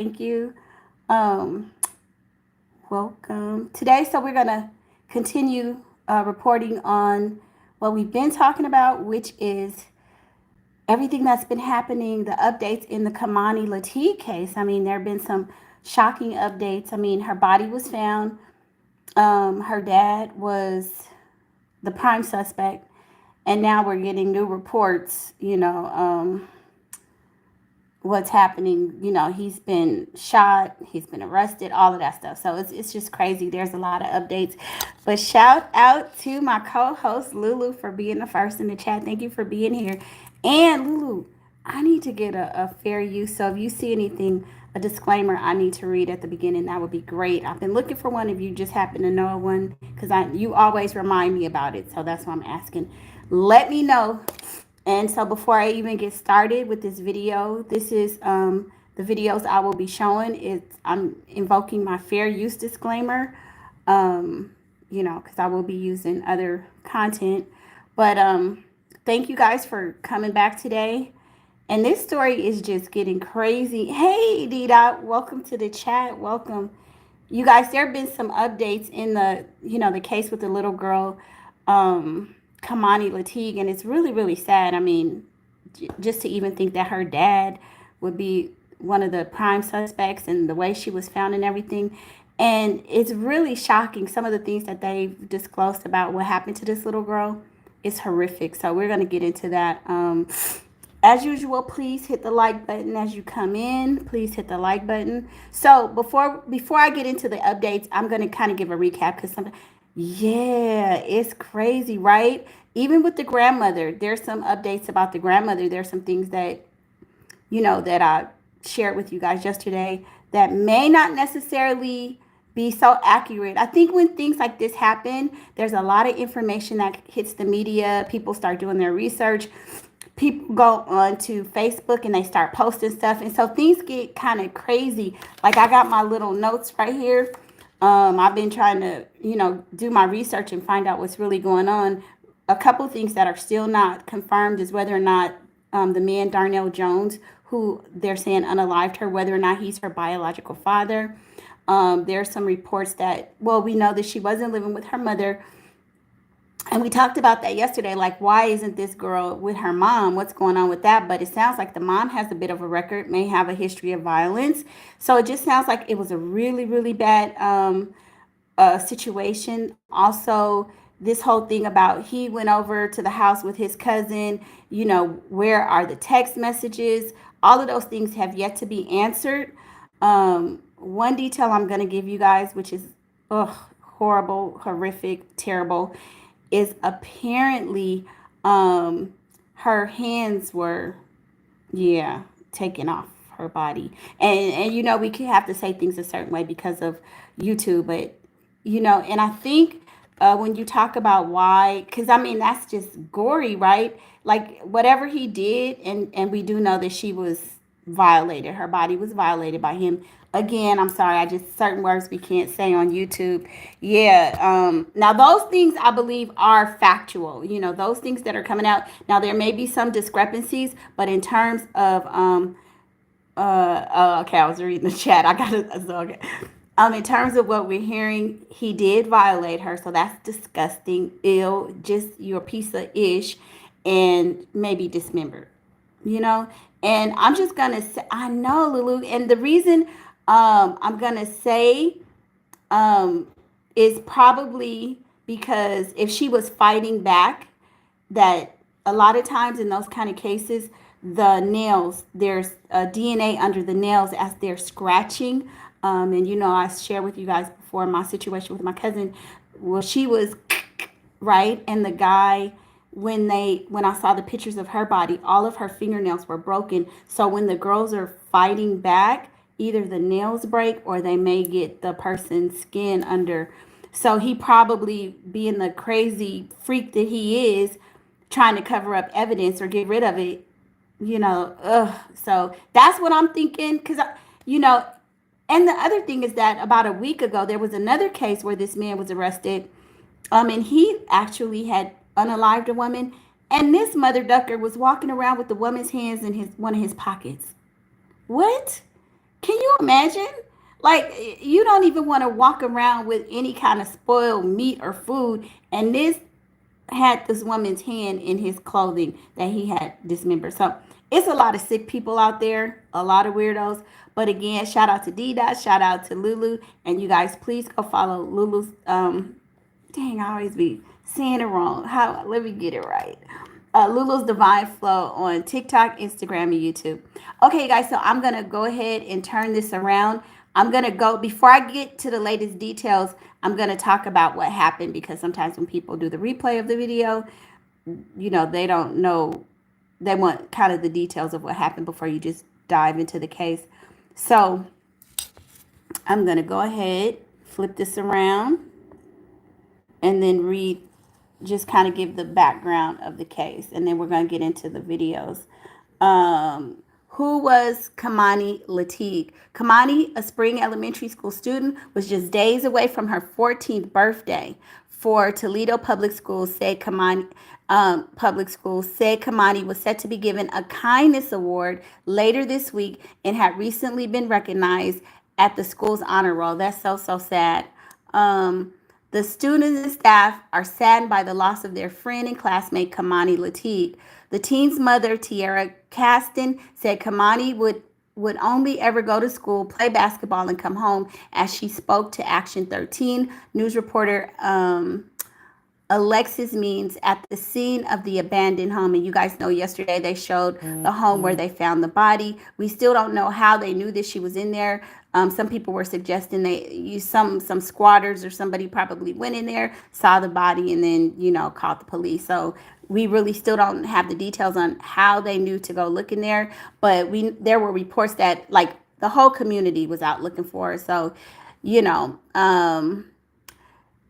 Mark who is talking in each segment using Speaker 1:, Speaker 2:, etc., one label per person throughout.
Speaker 1: Thank you. Um, Welcome today. So we're gonna continue reporting on what we've been talking about, which is everything that's been happening, the updates in the Kei'Mani Latigue case. I mean, there have been some shocking updates. I mean, her body was found. Her dad was the prime suspect, and now we're getting new reports. What's happening. He's been shot, he's been arrested, all of that stuff. So it's just crazy. There's a lot of updates. But shout out to my co-host Lulu for being the first in the chat. Thank you for being here. And Lulu, I need to get a fair use. So if you see anything, a disclaimer I need to read at the beginning, that would be great. I've been looking for one if you just happen to know one, because you always remind me about it. So that's why I'm asking. Let me know. And so before I even get started with this video, this is the videos I will be showing. I'm invoking my fair use disclaimer, because I will be using other content. But thank you guys for coming back today. And this story is just getting crazy. Hey, Dita, welcome to the chat. Welcome. You guys, there have been some updates in the case with the little girl. Kei'Mani Latigue, and it's really, really sad. I mean, just to even think that her dad would be one of the prime suspects and the way she was found and everything. And it's really shocking. Some of the things that they've disclosed about what happened to this little girl is horrific. So we're going to get into that. As usual, please hit the like button as you come in. Please hit the like button. So before I get into the updates, I'm going to kind of give a recap because yeah, it's crazy, right? Even with the grandmother, there's some updates about the grandmother. There's some things that I shared with you guys yesterday that may not necessarily be so accurate. I think when things like this happen, there's a lot of information that hits the media. People start doing their research. People go on to Facebook and they start posting stuff. And so things get kind of crazy. Like I got my little notes right here. I've been trying to, do my research and find out what's really going on. A couple of things that are still not confirmed is whether or not the man Darnell Jones, who they're saying unalived her, whether or not he's her biological father. There's some reports that, well, we know that she wasn't living with her mother. And we talked about that yesterday, like, why isn't this girl with her mom? What's going on with that? But it sounds like the mom has a bit of a record, may have a history of violence. So it just sounds like it was a really, really bad situation. Also, this whole thing about he went over to the house with his cousin, where are the text messages? All of those things have yet to be answered. One detail I'm going to give you guys, which is horrible, horrific, terrible, is apparently her hands were, yeah, taken off her body. And we could have to say things a certain way because of YouTube, but and I think when you talk about why, because I mean that's just gory, right? Like whatever he did, and we do know that she was violated, her body was violated by him. Again, I'm sorry, I just certain words we can't say on YouTube. Yeah. Now those things I believe are factual. Those things that are coming out. Now there may be some discrepancies, but in terms of okay, I was reading the chat. I got it. Okay. In terms of what we're hearing, he did violate her, so that's disgusting, ill, just your piece of ish, and maybe dismembered, you know. And I'm just gonna say, I know, Lulu, and the reason I'm gonna say um, is probably because if she was fighting back, that a lot of times in those kind of cases, the nails, there's DNA under the nails as they're scratching. And I shared with you guys before my situation with my cousin. Well, she was right, and the guy, when I saw the pictures of her body, all of her fingernails were broken. So when the girls are fighting back, either the nails break or they may get the person's skin under. So he probably, being the crazy freak that he is, trying to cover up evidence or get rid of it, So that's what I'm thinking, because, and the other thing is that about a week ago, there was another case where this man was arrested, and he actually had unalived a woman, and this mother ducker was walking around with the woman's hands in one of his pockets. What? Can you imagine? Like, you don't even want to walk around with any kind of spoiled meat or food, and this had this woman's hand in his clothing that he had dismembered. So it's a lot of sick people out there, a lot of weirdos. But again, shout out to D Dot, shout out to Lulu, and you guys please go follow Lulu's. Dang, I always be saying it wrong. How? Let me get it right. Lulu's Divine Flow on TikTok, Instagram, and YouTube. Okay, guys, so I'm gonna go ahead and turn this around. I'm gonna go before I get to the latest details. I'm gonna talk about what happened because sometimes when people do the replay of the video, they don't know. They want kind of the details of what happened before you just dive into the case. So I'm gonna go ahead, flip this around, and then read, just kind of give the background of the case, and then we're going to get into the videos. Who was Kei'Mani Latigue? Kei'Mani, a Spring Elementary School student, was just days away from her 14th birthday. For Toledo Public Schools, said Kei'Mani was set to be given a kindness award later this week and had recently been recognized at the school's honor roll. That's so sad. The students and staff are saddened by the loss of their friend and classmate Kei'Mani Latigue. The teen's mother, Tiara Caston, said Kei'Mani would only ever go to school, play basketball, and come home, as she spoke to Action 13. News reporter Alexis Means at the scene of the abandoned home. And you guys know yesterday they showed the home where they found the body. We still don't know how they knew that she was in there. Some people were suggesting they used some squatters or somebody probably went in there, saw the body, and then, called the police. So we really still don't have the details on how they knew to go look in there. But there were reports that, like, the whole community was out looking for her. So,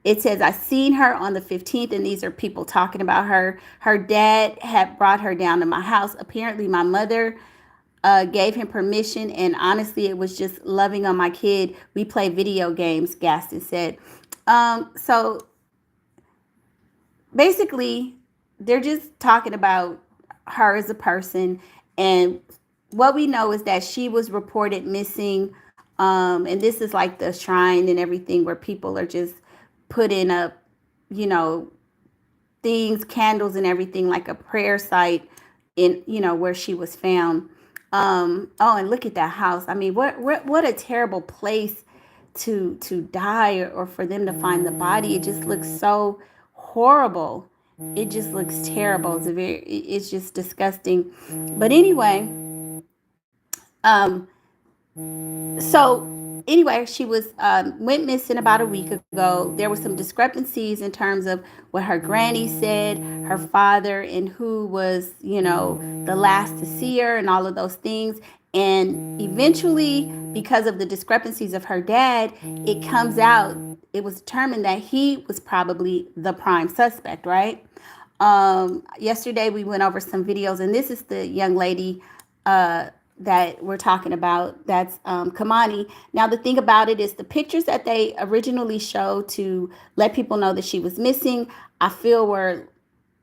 Speaker 1: it says, I seen her on the 15th, and these are people talking about her. Her dad had brought her down to my house. Apparently, my mother gave him permission, and honestly, it was just loving on my kid. We play video games, Gaston said. So basically, they're just talking about her as a person, and what we know is that she was reported missing, and this is like the shrine and everything where people are just putting up, things, candles and everything, like a prayer site in, where she was found. And look at that house. I mean, what a terrible place to die, or for them to find the body. It just looks so horrible. It just looks terrible. It's just disgusting. But anyway, she was went missing about a week ago. There were some discrepancies in terms of what her granny said, her father, and who was, the last to see her, and all of those things. And eventually, because of the discrepancies of her dad, it comes out, it was determined that he was probably the prime suspect, right? Yesterday we went over some videos, and this is the young lady that we're talking about. That's Kei'Mani. Now, the thing about it is the pictures that they originally showed to let people know that she was missing, I feel were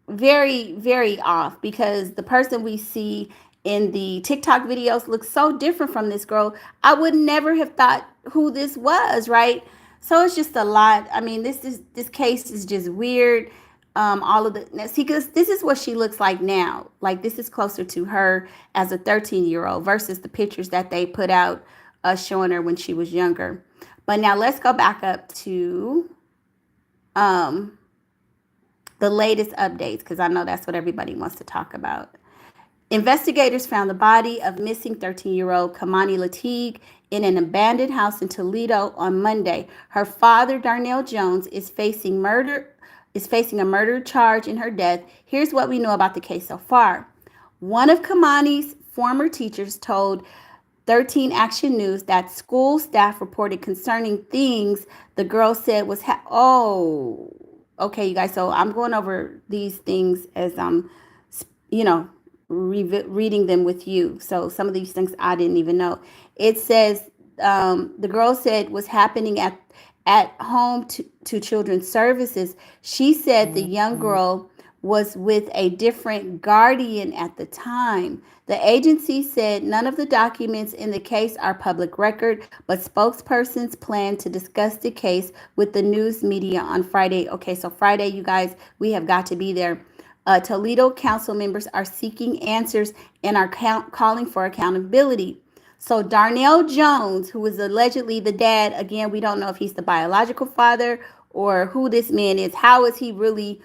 Speaker 1: very, very off, because the person we see in the TikTok videos looks so different from this girl. I would never have thought who this was, right? So it's just a lot. I mean, this case is just weird. All of the, see, because this is what she looks like now. Like, this is closer to her as a 13-year-old versus the pictures that they put out showing her when she was younger. But now let's go back up to the latest updates, because I know that's what everybody wants to talk about. Investigators found the body of missing 13-year-old Kei'Mani Latigue in an abandoned house in Toledo on Monday. Her father, Darnell Jones, is facing a murder charge in her death. Here's what we know about the case so far. One of Kei'Mani's former teachers told 13 Action News that school staff reported concerning things the girl said was okay, you guys. So I'm going over these things as I'm, reading them with you. So some of these things I didn't even know. It says the girl said was happening at home to children's services. She said the young girl was with a different guardian at the time. The agency said none of the documents in the case are public record, but spokespersons plan to discuss the case with the news media on Friday. Okay, so Friday, you guys, we have got to be there. Toledo council members are seeking answers and are calling for accountability. So Darnell Jones, who is allegedly the dad, again, we don't know if he's the biological father or who this man is. How is he really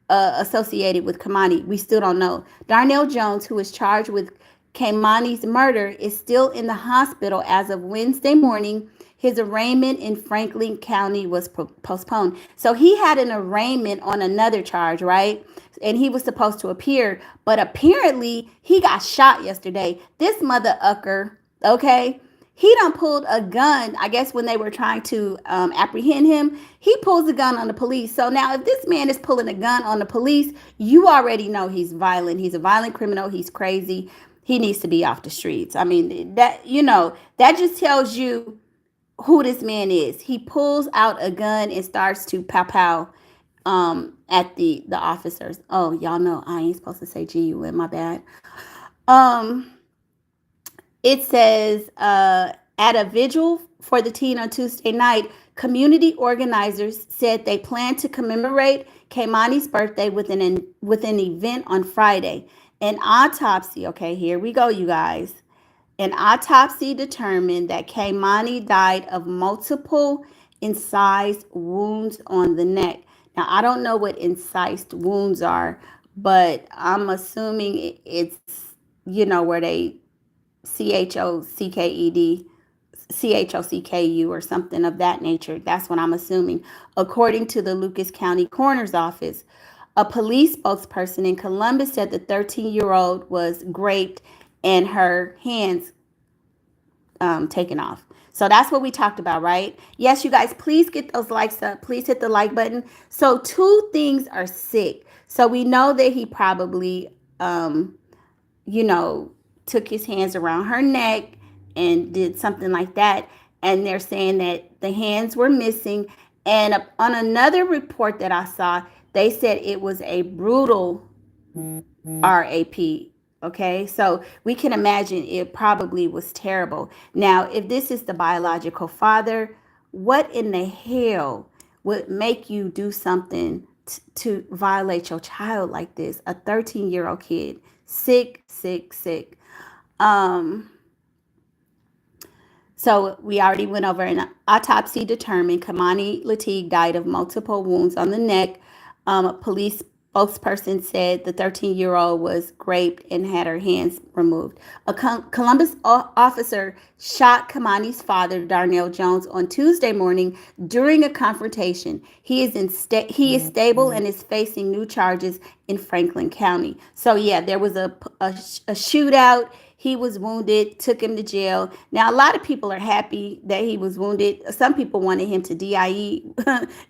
Speaker 1: associated with Kei'Mani? We still don't know. Darnell Jones, who is charged with Kei'Mani's murder, is still in the hospital as of Wednesday morning. His arraignment in Franklin County was postponed. So he had an arraignment on another charge, right? And he was supposed to appear, but apparently he got shot yesterday. This mother ucker, okay? He done pulled a gun, I guess when they were trying to apprehend him, he pulls a gun on the police. So now if this man is pulling a gun on the police, you already know he's violent. He's a violent criminal. He's crazy. He needs to be off the streets. I mean, that, that just tells you who this man is. He pulls out a gun and starts to pow pow at the officers. Oh, y'all know I ain't supposed to say GUN, my bad. It says at a vigil for the teen on Tuesday night, community organizers said they plan to commemorate Kei'Mani's birthday with an event on Friday. An autopsy, okay, here we go, you guys. An autopsy determined that Kei'Mani died of multiple incised wounds on the neck. Now, I don't know what incised wounds are, but I'm assuming it's, where they CHOCKU or something of that nature. That's what I'm assuming, according to the Lucas County Coroner's Office. A police spokesperson in Columbus said the 13-year-old was raped and her hands taken off. So that's what we talked about, right? Yes, you guys, please get those likes up. Please hit the like button. So 2 things are sick. So we know that he probably, took his hands around her neck and did something like that. And they're saying that the hands were missing. And on another report that I saw, they said it was a brutal RAP. Okay, so we can imagine it probably was terrible. Now, if this is the biological father, what in the hell would make you do something to violate your child like this? A 13-year-old kid. Sick, sick, sick. So we already went over an autopsy determined Kei'Mani Latigue died of multiple wounds on the neck. A police spokesperson said the 13-year-old was raped and had her hands removed. A Columbus officer shot Kei'Mani's father, Darnell Jones, on Tuesday morning during a confrontation. He is stable and is facing new charges in Franklin County. So yeah, there was a shootout. He was wounded, took him to jail. Now, a lot of people are happy that he was wounded. Some people wanted him to DIE.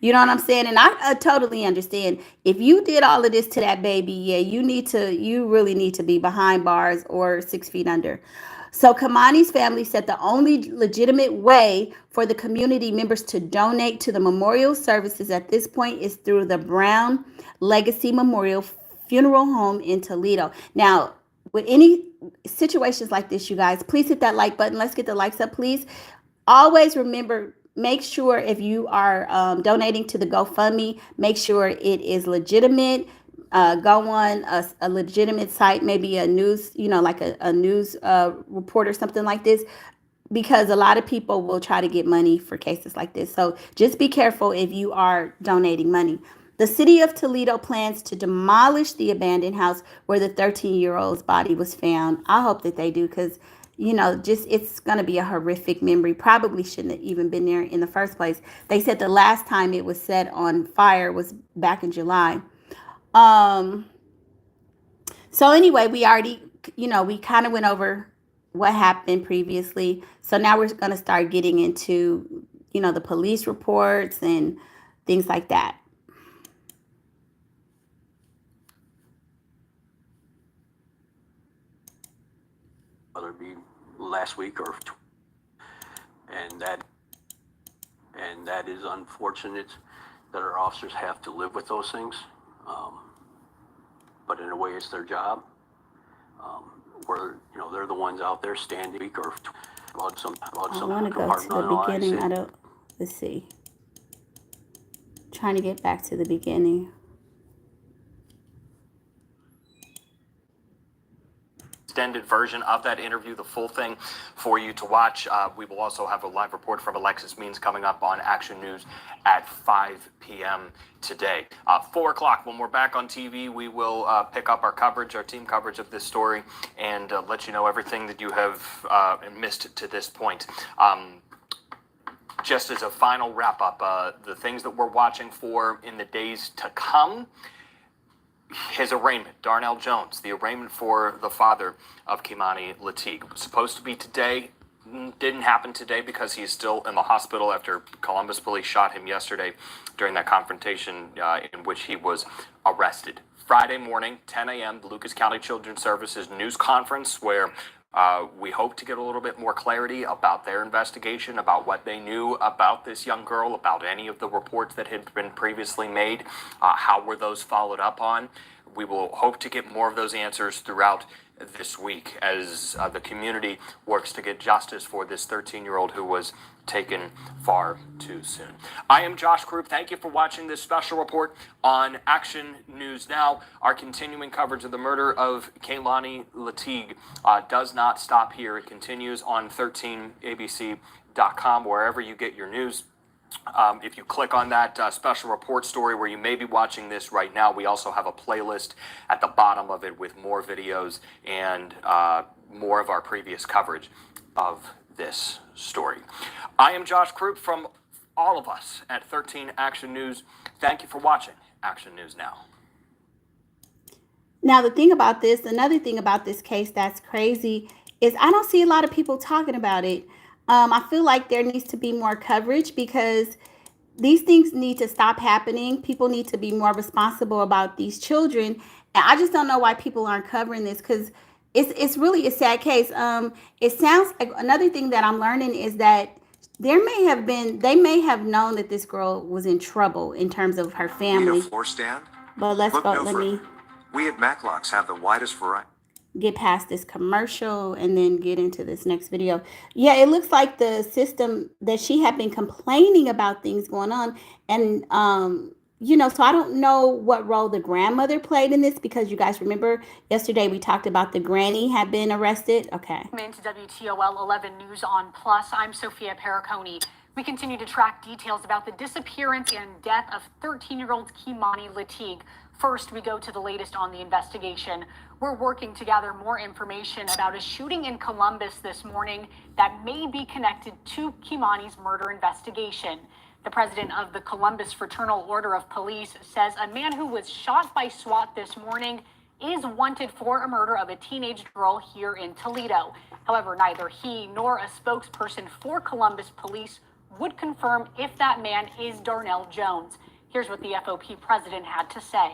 Speaker 1: You know what I'm saying? And I totally understand. If you did all of this to that baby, yeah, you really need to be behind bars or 6 feet under. So Kei'Mani's family said the only legitimate way for the community members to donate to the memorial services at this point is through the Brown Legacy Memorial Funeral Home in Toledo. Now, with any situations like this, you guys, please hit that like button. Let's get the likes up, please. Always remember, make sure if you are donating to the GoFundMe, make sure it is legitimate. Go on a legitimate site, maybe a news, like a news report or something like this, because a lot of people will try to get money for cases like this. So just be careful if you are donating money. The city of Toledo plans to demolish the abandoned house where the 13-year-old's body was found. I hope that they do, because, it's going to be a horrific memory. Probably shouldn't have even been there in the first place. They said the last time it was set on fire was back in July. So anyway, we already, we kind of went over what happened previously. So now we're going to start getting into, the police reports and things like that.
Speaker 2: Whether it be last week and that is unfortunate that our officers have to live with those things. but in a way it's their job. Where, you know, they're the ones out there standing or about some
Speaker 1: I want to go to the beginning. I don't, let's see. Trying to get back to the beginning.
Speaker 3: Extended version of that interview, the full thing for you to watch. We will also have a live report from Alexis Means coming up on Action News at 5 p.m. today. 4 o'clock, when we're back on TV, we will pick up our coverage, our team coverage of this story, and let you know everything that you have missed to this point. Just as a final wrap up, the things that we're watching for in the days to come. His arraignment, Darnell Jones, the arraignment for the father of Kei'Mani Latigue, was supposed to be today. Didn't happen today because he's still in the hospital after Columbus police shot him yesterday during that confrontation in which he was arrested. Friday morning, 10 a.m., the Lucas County Children's Services news conference where we hope to get a little bit more clarity about their investigation, about what they knew about this young girl, about any of the reports that had been previously made, how were those followed up on. We will hope to get more of those answers throughout this week as the community works to get justice for this 13-year-old who was taken far too soon. I am Josh Krupp. Thank you for watching this special report on Action News Now. Our continuing coverage of the murder of Kei'Mani Latigue does not stop here. It continues on 13abc.com, wherever you get your news. If you click on that special report story where you may be watching this right now, we also have a playlist at the bottom of it with more videos and more of our previous coverage of this story. I am Josh Krupp from all of us at 13 Action News. Thank you for watching Action News Now.
Speaker 1: Now, the thing about this, another thing about this case that's crazy is I don't see a lot of people talking about it. I feel like there needs to be more coverage because these things need to stop happening. People need to be more responsible about these children. And I just don't know why people aren't covering this because it's really a sad case. It sounds like another thing that I'm learning is that they may have known that this girl was in trouble in terms of her family.
Speaker 4: Need a floor stand?
Speaker 1: But let's
Speaker 4: Look
Speaker 1: go.
Speaker 4: no
Speaker 1: Let
Speaker 4: further.
Speaker 1: me
Speaker 4: We at Maclocks have the widest variety.
Speaker 1: get past this commercial and then get into this next video. Yeah, it looks like the system that she had been complaining about things going on. And, you know, so I don't know what role the grandmother played in this because you guys remember yesterday we talked about the granny had been arrested. Okay.
Speaker 5: Into WTOL 11 News on Plus. I'm Sophia Pericone. We continue to track details about the disappearance and death of 13-year-old Kei'Mani Latigue. First, we go to the latest on the investigation. We're working to gather more information about a shooting in Columbus this morning that may be connected to Kei'Mani's murder investigation. The president of the Columbus Fraternal Order of Police says a man who was shot by SWAT this morning is wanted for a murder of a teenage girl here in Toledo. However, neither he nor a spokesperson for Columbus Police would confirm if that man is Darnell Jones. Here's what the FOP president had to say.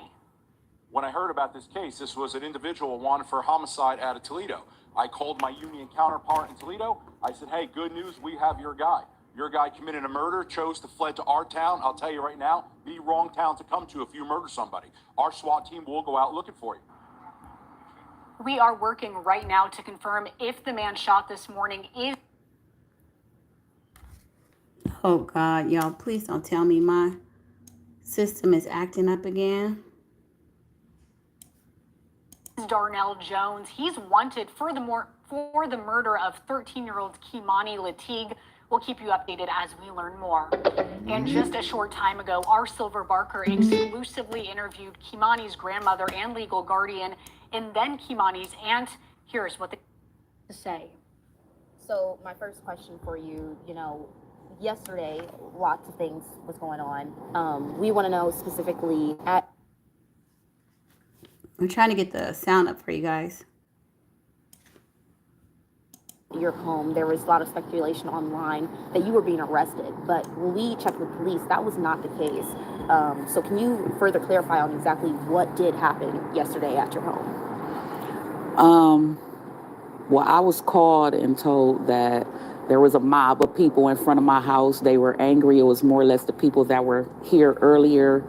Speaker 6: When I heard about this case, this was an individual wanted for homicide out of Toledo. I called my union counterpart in Toledo. I said, hey, good news, we have your guy. Your guy committed a murder, chose to fled to our town. I'll tell you right now, the wrong town to come to if you murder somebody. Our SWAT team will go out looking for you.
Speaker 5: We are working right now to confirm if the man shot this morning is...
Speaker 1: Oh, God, y'all, please don't tell me my system is acting up again.
Speaker 5: Darnell Jones. He's wanted for the murder of 13-year-old Kei'Mani Latigue. We'll keep you updated as we learn more. And just a short time ago, our Silver Barker exclusively interviewed Kei'Mani's grandmother and legal guardian, and then Kei'Mani's aunt. Here's what they had to say.
Speaker 7: So my first question for you, yesterday, lots of things was going on. We want to know specifically at...
Speaker 1: I'm trying to get the sound up for you guys.
Speaker 7: Your home, there was a lot of speculation online that you were being arrested, but when we checked with police, that was not the case. So can you further clarify on exactly what did happen yesterday at your home?
Speaker 8: Well, I was called and told that there was a mob of people in front of my house. They were angry. It was more or less the people that were here earlier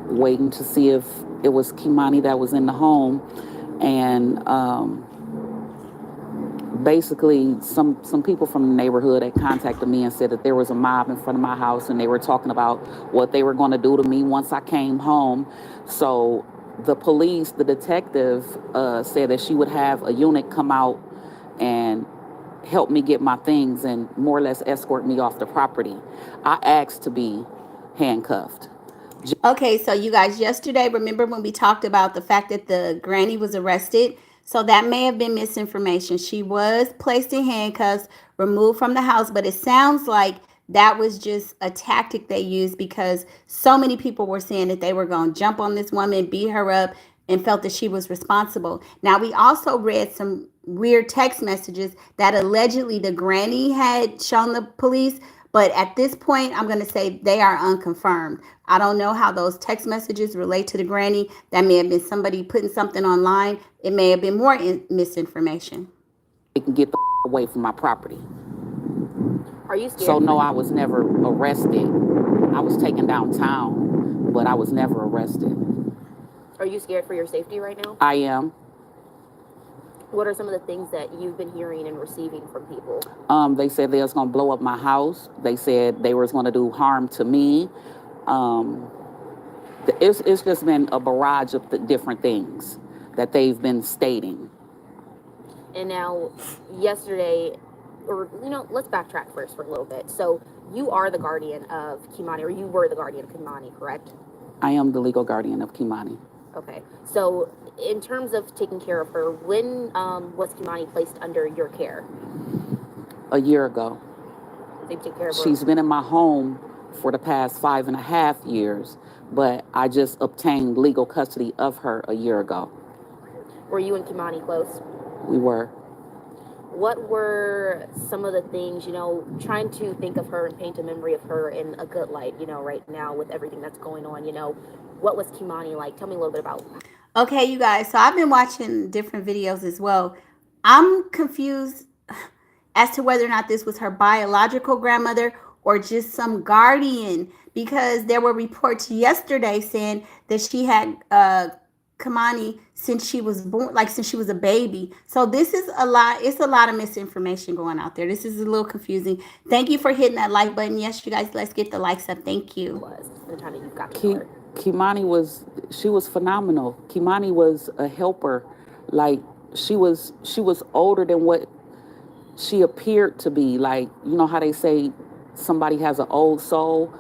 Speaker 8: waiting to see if it was Kei'Mani that was in the home. And basically some people from the neighborhood had contacted me and said that there was a mob in front of my house and they were talking about what they were going to do to me once I came home. So the police, the detective, said that she would have a unit come out and help me get my things and more or less escort me off the property. I asked to be handcuffed.
Speaker 1: Okay, so you guys, yesterday, remember when we talked about the fact that the granny was arrested? So that may have been misinformation. She was placed in handcuffs, removed from the house, but it sounds like that was just a tactic they used because so many people were saying that they were going to jump on this woman, beat her up, and felt that she was responsible. Now, we also read some weird text messages that allegedly the granny had shown the police, but at this point, I'm going to say they are unconfirmed. I don't know how those text messages relate to the granny. That may have been somebody putting something online. It may have been more misinformation.
Speaker 8: They can get the away from my property.
Speaker 7: Are you scared?
Speaker 8: So no, I was never arrested. I was taken downtown, but I was never arrested.
Speaker 7: Are you scared for your safety right now?
Speaker 8: I am.
Speaker 7: What are some of the things that you've been hearing and receiving from people?
Speaker 8: They said they was going to blow up my house. They said they was going to do harm to me. It's just been a barrage of different things that they've been stating.
Speaker 7: And now, yesterday, or, let's backtrack first for a little bit. So you are the guardian of Kei'Mani, or you were the guardian of Kei'Mani, correct?
Speaker 8: I am the legal guardian of Kei'Mani.
Speaker 7: Okay. So in terms of taking care of her, when was Kei'Mani placed under your care?
Speaker 8: A year ago.
Speaker 7: So you take care of her.
Speaker 8: She's been in my home for the past 5.5 years, but I just obtained legal custody of her a year ago.
Speaker 7: Were you and Kei'Mani close?
Speaker 8: We were.
Speaker 7: What were some of the things, trying to think of her and paint a memory of her in a good light, right now with everything that's going on, what was Kei'Mani like? Tell me a little bit about.
Speaker 1: Okay, you guys, so I've been watching different videos as well. I'm confused as to whether or not this was her biological grandmother or just some guardian, because there were reports yesterday saying that she had Kei'Mani since she was born, like since she was a baby. So this is a lot. It's a lot of misinformation going out there. This is a little confusing. Thank you for hitting that like button. Yes, you guys, let's get the likes up. Thank you.
Speaker 7: The time that you've got to
Speaker 8: Kei'Mani was phenomenal. Kei'Mani was a helper. Like she was older than what she appeared to be. Like, you know how they say somebody has an old soul?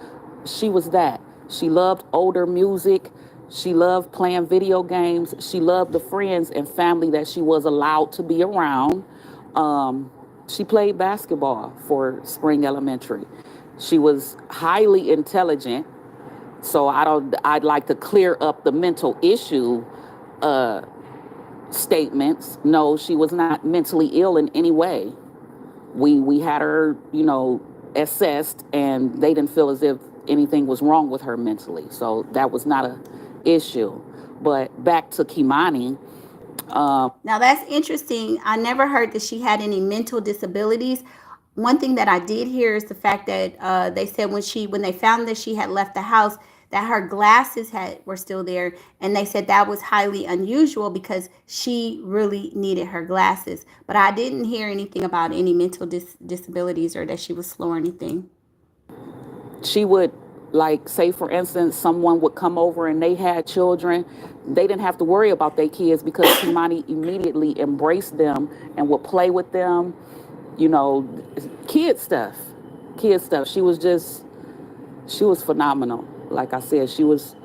Speaker 8: She was that. She loved older music. She loved playing video games. She loved the friends and family that she was allowed to be around. She played basketball for Spring Elementary. She was highly intelligent. So I'd like to clear up the mental issue statements. No, she was not mentally ill in any way. We had her, assessed, and they didn't feel as if anything was wrong with her mentally. So that was not a issue. But back to Kei'Mani.
Speaker 1: Now that's interesting. I never heard that she had any mental disabilities. One thing that I did hear is the fact that they said when they found that she had left the house, that her glasses were still there, and they said that was highly unusual because she really needed her glasses. But I didn't hear anything about any mental disabilities or that she was slow or anything.
Speaker 8: She would, like, say for instance, someone would come over and they had children. They didn't have to worry about their kids because Kei'Mani immediately embraced them and would play with them. Kid stuff. She was phenomenal. Like I said, she was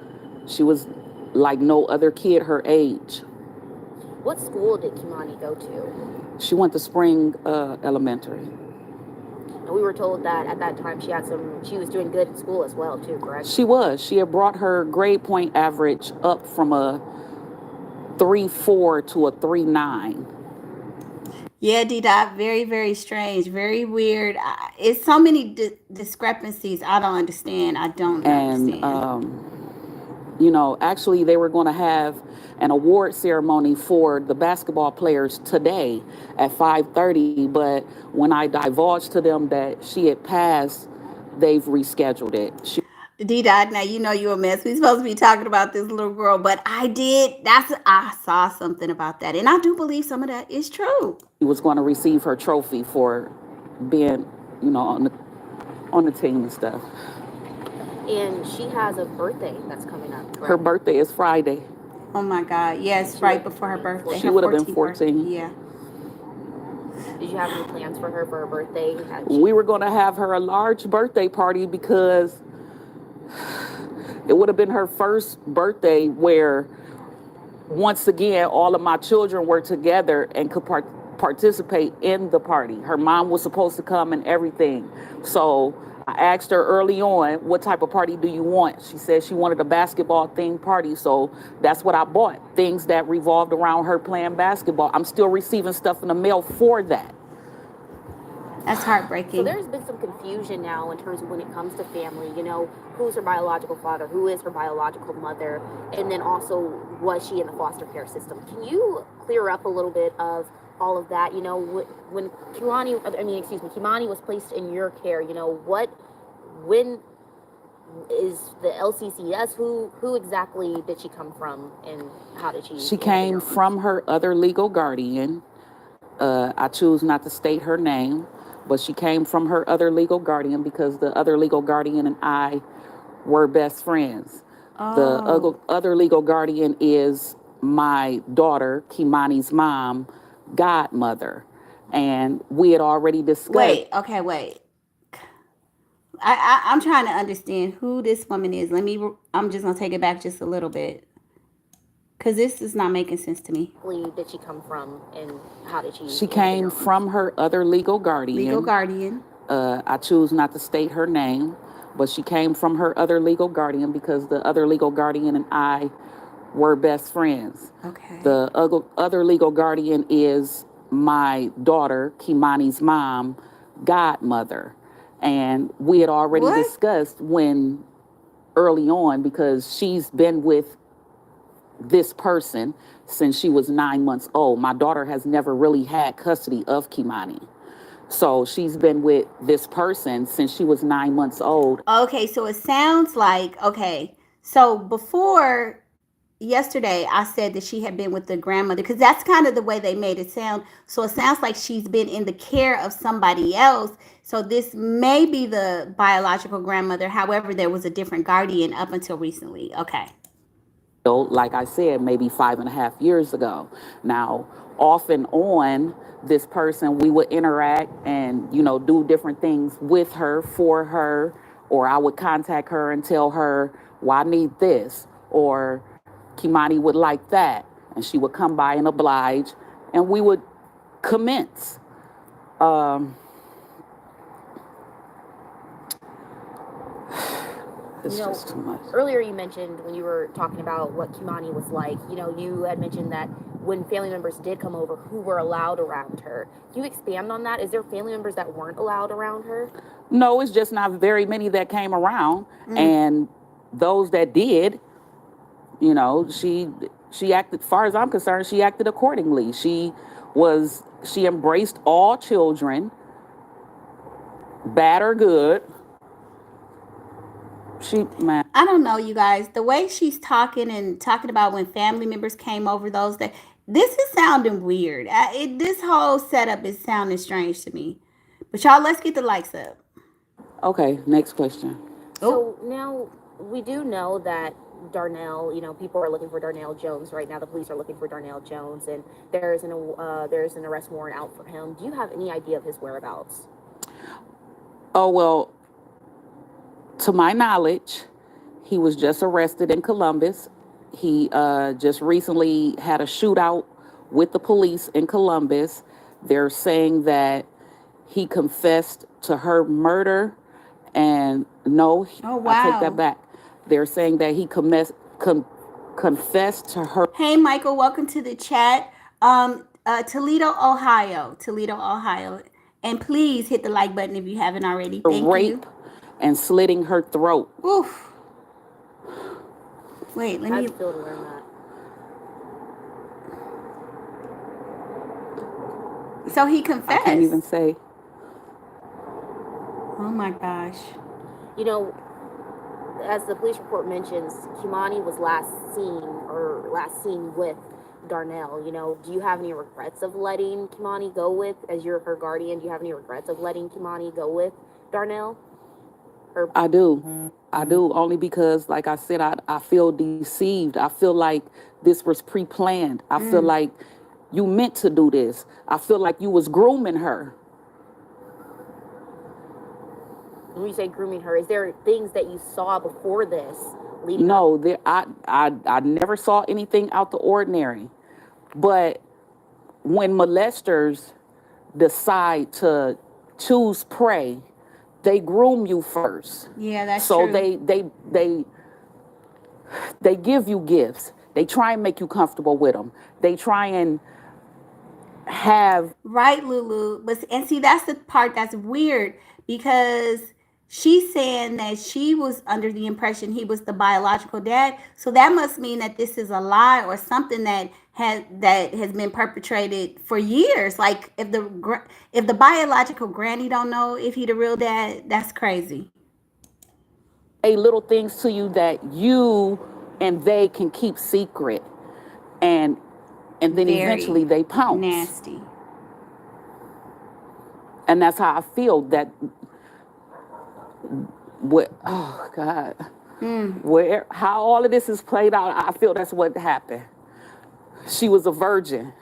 Speaker 8: like no other kid her age.
Speaker 7: What school did Kei'Mani go to?
Speaker 8: She went to Spring Elementary.
Speaker 7: And we were told that at that time she was doing good in school as well too, correct?
Speaker 8: She was. She had brought her grade point average up from a 3.4 to a 3.9.
Speaker 1: Yeah, D-Dot, very, very strange, very weird. It's so many discrepancies. I don't understand.
Speaker 8: And, actually they were going to have an award ceremony for the basketball players today at 5:30. But when I divulged to them that she had passed, they've rescheduled it.
Speaker 1: D-Dot, now you know you a mess. We supposed to be talking about this little girl, but I saw something about that. And I do believe some of that is true.
Speaker 8: She was going to receive her trophy for being, on the team and stuff.
Speaker 7: And she has a birthday that's coming up, correct?
Speaker 8: Her birthday is Friday.
Speaker 1: Oh my God. Yes, right before her birthday.
Speaker 8: She
Speaker 1: Her
Speaker 8: would have been
Speaker 1: 14th
Speaker 8: 14.
Speaker 1: birthday. Yeah.
Speaker 7: Did you have any plans for her birthday?
Speaker 8: We were going to have her a large birthday party because it would have been her first birthday where, once again, all of my children were together and could participate in the party. Her mom was supposed to come and everything. So I asked her early on, what type of party do you want? She said she wanted a basketball themed party. So that's what I bought. Things that revolved around her playing basketball. I'm still receiving stuff in the mail for that.
Speaker 1: That's heartbreaking.
Speaker 7: So there's been some confusion now in terms of when it comes to family, who's her biological father, who is her biological mother, and then also was she in the foster care system? Can you clear up a little bit of all of that? When Kei'Mani was placed in your care, when is the LCCS, who exactly did she come from and how did she?
Speaker 8: She came from her other legal guardian. I choose not to state her name, but she came from her other legal guardian because the other legal guardian and I were best friends. The other legal guardian is my daughter, Kei'Mani's mom, godmother. And we had already discussed.
Speaker 1: Wait. I'm trying to understand who this woman is. I'm just going to take it back just a little bit. Because this is not making sense to me.
Speaker 7: Where did she come from and how did she?
Speaker 8: She came from her other legal guardian.
Speaker 1: Legal guardian.
Speaker 8: I choose not to state her name, but she came from her other legal guardian because the other legal guardian and I were best friends.
Speaker 1: Okay.
Speaker 8: The other legal guardian is my daughter, Kei'Mani's mom, godmother. And we had already discussed when early on, because she's been with this person since she was 9 months old. My daughter has never really had custody of Kei'Mani. So she's been with this person since she was 9 months old.
Speaker 1: Okay, so it sounds like, so before yesterday, I said that she had been with the grandmother, because that's kind of the way they made it sound. So it sounds like she's been in the care of somebody else. So this may be the biological grandmother. However, there was a different guardian up until recently. Okay.
Speaker 8: Like I said, maybe 5.5 years ago. Now, off and on, this person, we would interact and, do different things with her, for her, or I would contact her and tell her, well, I need this, or Kei'Mani would like that, and she would come by and oblige, and we would commence. It's just too much.
Speaker 7: Earlier you mentioned when you were talking about what Kei'Mani was like, you had mentioned that when family members did come over, who were allowed around her. Can you expand on that? Is there family members that weren't allowed around her?
Speaker 8: No, it's just not very many that came around. And those that did, she acted, as far as I'm concerned, she acted accordingly. She embraced all children, bad or good.
Speaker 1: I don't know, you guys. The way she's talking about when family members came over, this is sounding weird. This whole setup is sounding strange to me. But y'all, let's get the likes up. Okay,
Speaker 8: next question.
Speaker 7: So now we do know that Darnell, people are looking for Darnell Jones right now. The police are looking for Darnell Jones, and there's an arrest warrant out for him. Do you have any idea of his whereabouts?
Speaker 8: Oh, well, to my knowledge, he was just arrested in Columbus. He just recently had a shootout with the police in Columbus. They're saying that he confessed to her murder, and no, I take that back. They're saying that he confessed to her.
Speaker 1: Hey, Michael, welcome to the chat. Toledo, Ohio. And please hit the like button if you haven't already. Thank you.
Speaker 8: Rape and slitting her throat.
Speaker 1: Oof. Wait, let me.
Speaker 7: How'd you feel to learn that?
Speaker 1: So he confessed.
Speaker 8: I can't even say.
Speaker 1: Oh my gosh.
Speaker 7: as the police report mentions, Kei'Mani was last seen with Darnell. You know, do you have any regrets of letting Kei'Mani go with, as you're her guardian, do you have any regrets of letting Kei'Mani go with Darnell?
Speaker 8: I do. I do, only because, like I said, I feel deceived. I feel like this was pre-planned. I feel like you meant to do this. I feel like you was grooming her.
Speaker 7: When you say grooming her, is there things that you saw before this leading up?
Speaker 8: No, I never saw anything out the ordinary. But when molesters decide to choose prey, they groom you first.
Speaker 1: Yeah, that's
Speaker 8: So
Speaker 1: true.
Speaker 8: they give you gifts. They try and make you comfortable with them. They try and have
Speaker 1: Right, Lulu. But and see, that's the part that's weird because she's saying that she was under the impression he was the biological dad. So that must mean that this is a lie or something that has been perpetrated for years. Like if the biological granny don't know if he the real dad, that's crazy.
Speaker 8: little things to you that you and they can keep secret, and then eventually
Speaker 1: Very
Speaker 8: they pounce.
Speaker 1: nasty.
Speaker 8: And that's how I feel that what, oh God, where how all of this is played out, I feel that's what happened. She was a virgin.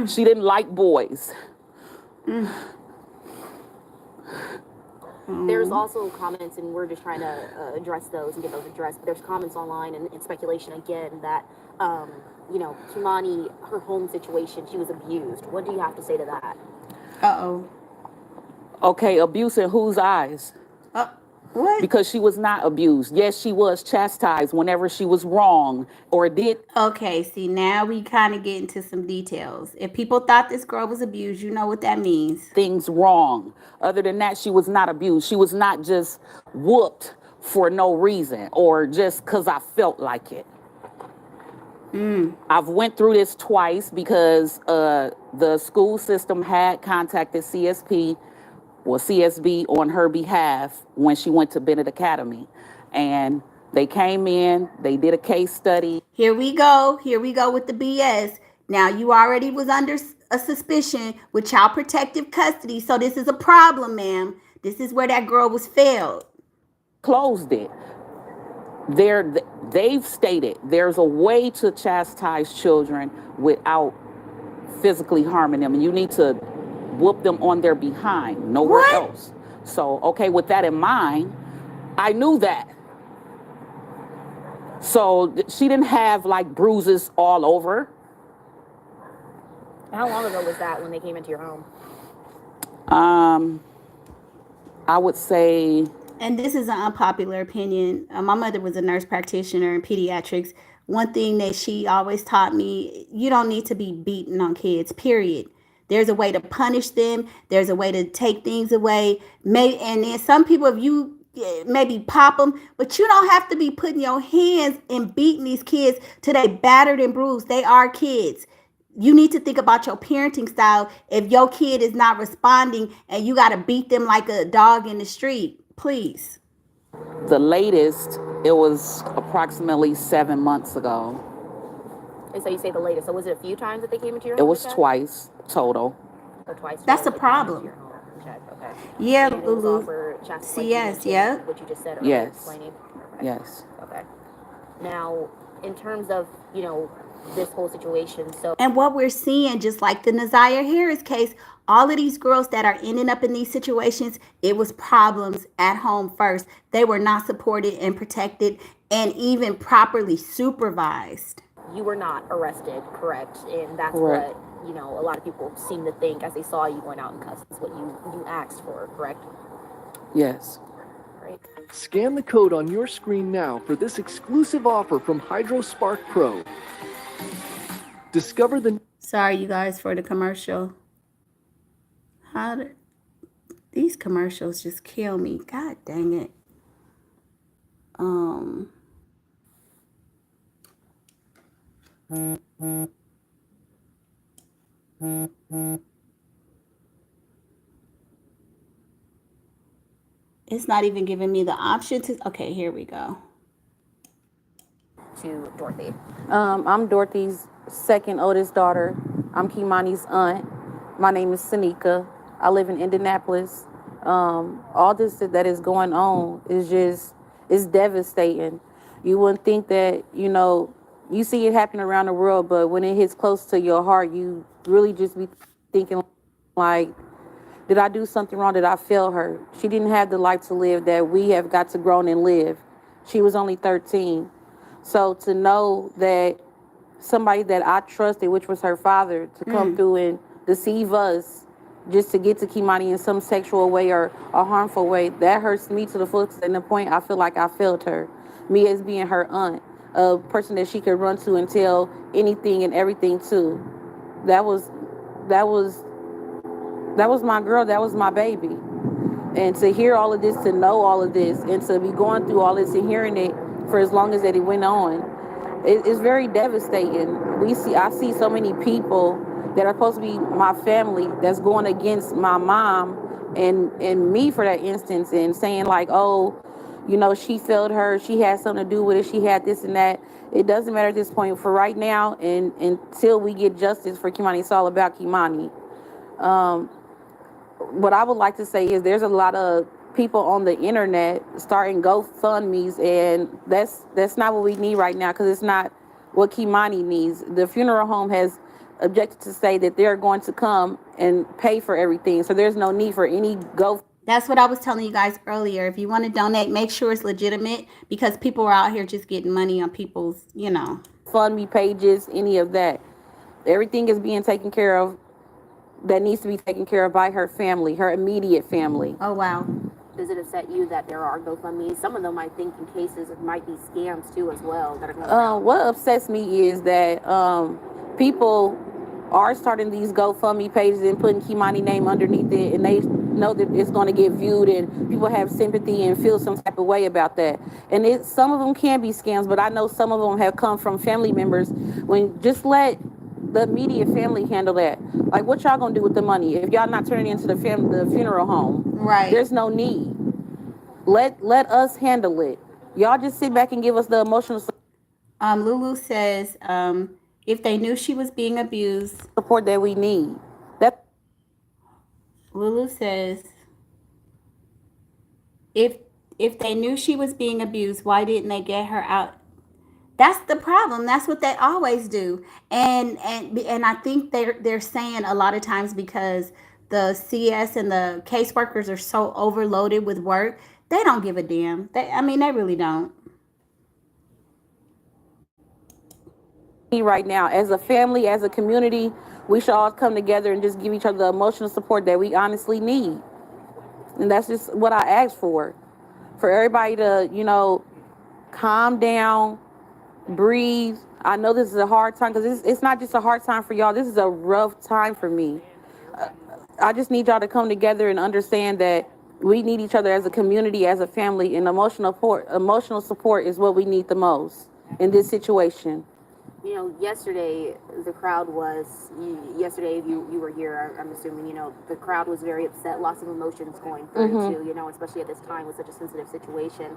Speaker 8: She didn't like boys.
Speaker 7: There's also comments, and we're just trying to address those and get those addressed. But there's comments online and speculation again that, you know, Kei'Mani, her home situation, she was abused. What do you have to say to that?
Speaker 1: Uh-oh.
Speaker 8: Okay, abuse in whose eyes?
Speaker 1: What?
Speaker 8: Because she was not abused. Yes, she was chastised whenever she was wrong or did
Speaker 1: Okay, see, now we kind of get into some details. If people thought this girl was abused, you know what that means.
Speaker 8: things wrong. Other than that, she was not abused. She was not just whooped for no reason or just because I felt like it. I've went through this twice because the school system had contacted CSP or CSB on her behalf when she went to Bennett Academy. And they came in, they did a case study.
Speaker 1: Here we go. Here we go with the BS. Now, you already was under a suspicion with child protective custody. So this is a problem, ma'am. This is where that girl was failed.
Speaker 8: Closed it. They've stated there's a way to chastise children without physically harming them. And you need to whoop them on their behind, nowhere
Speaker 1: What?
Speaker 8: else. So, okay, with that in mind, I knew that. So she didn't have like bruises all over.
Speaker 7: How long ago was that when they came into your home?
Speaker 8: I would say,
Speaker 1: And this is an unpopular opinion. My mother was a nurse practitioner in pediatrics. One thing that she always taught me, you don't need to be beaten on kids, period. There's a way to punish them. There's a way to take things away. And then some people, if you maybe pop them, but you don't have to be putting your hands and beating these kids till they battered and bruised. They are kids. You need to think about your parenting style. If your kid is not responding and you got to beat them like a dog in the street, please.
Speaker 8: the latest, it was approximately 7 months ago.
Speaker 7: And so you say the latest. So was it a few times that they came into your
Speaker 8: It
Speaker 7: home?
Speaker 8: was twice total.
Speaker 7: Or twice?
Speaker 1: That's
Speaker 7: total
Speaker 1: a
Speaker 7: they came into
Speaker 1: problem.
Speaker 7: your home? Okay, okay.
Speaker 1: Yeah,
Speaker 7: And it was all
Speaker 1: Lulu.
Speaker 7: for chastity,
Speaker 1: CS, yeah.
Speaker 7: what you just said earlier,
Speaker 8: Yes.
Speaker 7: explaining? Okay.
Speaker 8: Yes.
Speaker 7: Okay. Now, in terms of, you know, this whole situation, so
Speaker 1: And what we're seeing, just like the Nazaire Harris case, all of these girls that are ending up in these situations, it was problems at home first. They were not supported and protected and even properly supervised.
Speaker 7: you were not arrested, correct? And that's
Speaker 8: Correct.
Speaker 7: what, you know, a lot of people seem to think as they saw you going out in customs, what you asked for, correct?
Speaker 8: Yes.
Speaker 7: Right.
Speaker 9: Scan the code on your screen now for this exclusive offer from HydroSpark Pro. Discover the
Speaker 1: Sorry, you guys, for the commercial. These commercials just kill me. God dang it. It's not even giving me the option to. Okay, here we go.
Speaker 7: to Dorothy?
Speaker 8: I'm Dorothy's second oldest daughter. I'm Kei'Mani's aunt. My name is Sanika. I live in Indianapolis. All this that is going on is devastating. You wouldn't think that, you see it happen around the world, but when it hits close to your heart, you really just be thinking like, did I do something wrong? Did I fail her? She didn't have the life to live that we have got to grow and live. She was only 13. So to know that somebody that I trusted, which was her father, to come through and deceive us just to get to Kei'Mani in some sexual way or a harmful way, that hurts me to the full extent, and the point I feel like I failed her. Me as being her aunt, a person that she could run to and tell anything and everything to. That was my girl, that was my baby. And to hear all of this, to know all of this, and to be going through all this and hearing it for as long as that it went on, it's very devastating. I see so many people that are supposed to be my family that's going against my mom and me for that instance, and saying like, oh, she failed her, she had something to do with it, she had this and that. It doesn't matter at this point. For right now, and until we get justice for Kei'Mani, it's all about Kei'Mani. What I would like to say is there's a lot of people on the internet starting GoFundMes, and that's not what we need right now, because it's not what Kei'Mani needs. The funeral home has objected to say that they're going to come and pay for everything, so there's no need for any
Speaker 1: That's what I was telling you guys earlier. If you want to donate, make sure it's legitimate, because people are out here just getting money on people's,
Speaker 8: GoFundMe pages, any of that. Everything is being taken care of that needs to be taken care of by her family, her immediate family.
Speaker 1: Oh, wow.
Speaker 7: Does it upset you that there are GoFundMes? Some of them, I think, in cases, it might be scams too as well that are going on.
Speaker 8: What upsets me is that people are starting these GoFundMe pages and putting Kei'Mani name underneath it, and they know that it's going to get viewed, and people have sympathy and feel some type of way about that. And some of them can be scams, but I know some of them have come from family members. When just let the immediate family handle that. Like, what y'all gonna do with the money if y'all not turning into the funeral home?
Speaker 1: Right.
Speaker 8: There's no need. Let us handle it. Y'all just sit back and give us the emotional
Speaker 1: Lulu says, if they knew she was being abused.
Speaker 8: support that we need.
Speaker 1: Lulu says, if they knew she was being abused, why didn't they get her out? That's the problem. That's what they always do. And I think they're saying a lot of times, because the CS and the caseworkers are so overloaded with work, they don't give a damn. They really don't.
Speaker 8: Right now, as a family, as a community, we should all come together and just give each other the emotional support that we honestly need. And that's just what I ask for everybody to, calm down, breathe. I know this is a hard time, because it's not just a hard time for y'all. This is a rough time for me. I just need y'all to come together and understand that we need each other as a community, as a family, and emotional support is what we need the most in this situation.
Speaker 7: Yesterday the crowd was, yesterday you were here, I'm assuming, the crowd was very upset, lots of emotions going through too, especially at this time with such a sensitive situation.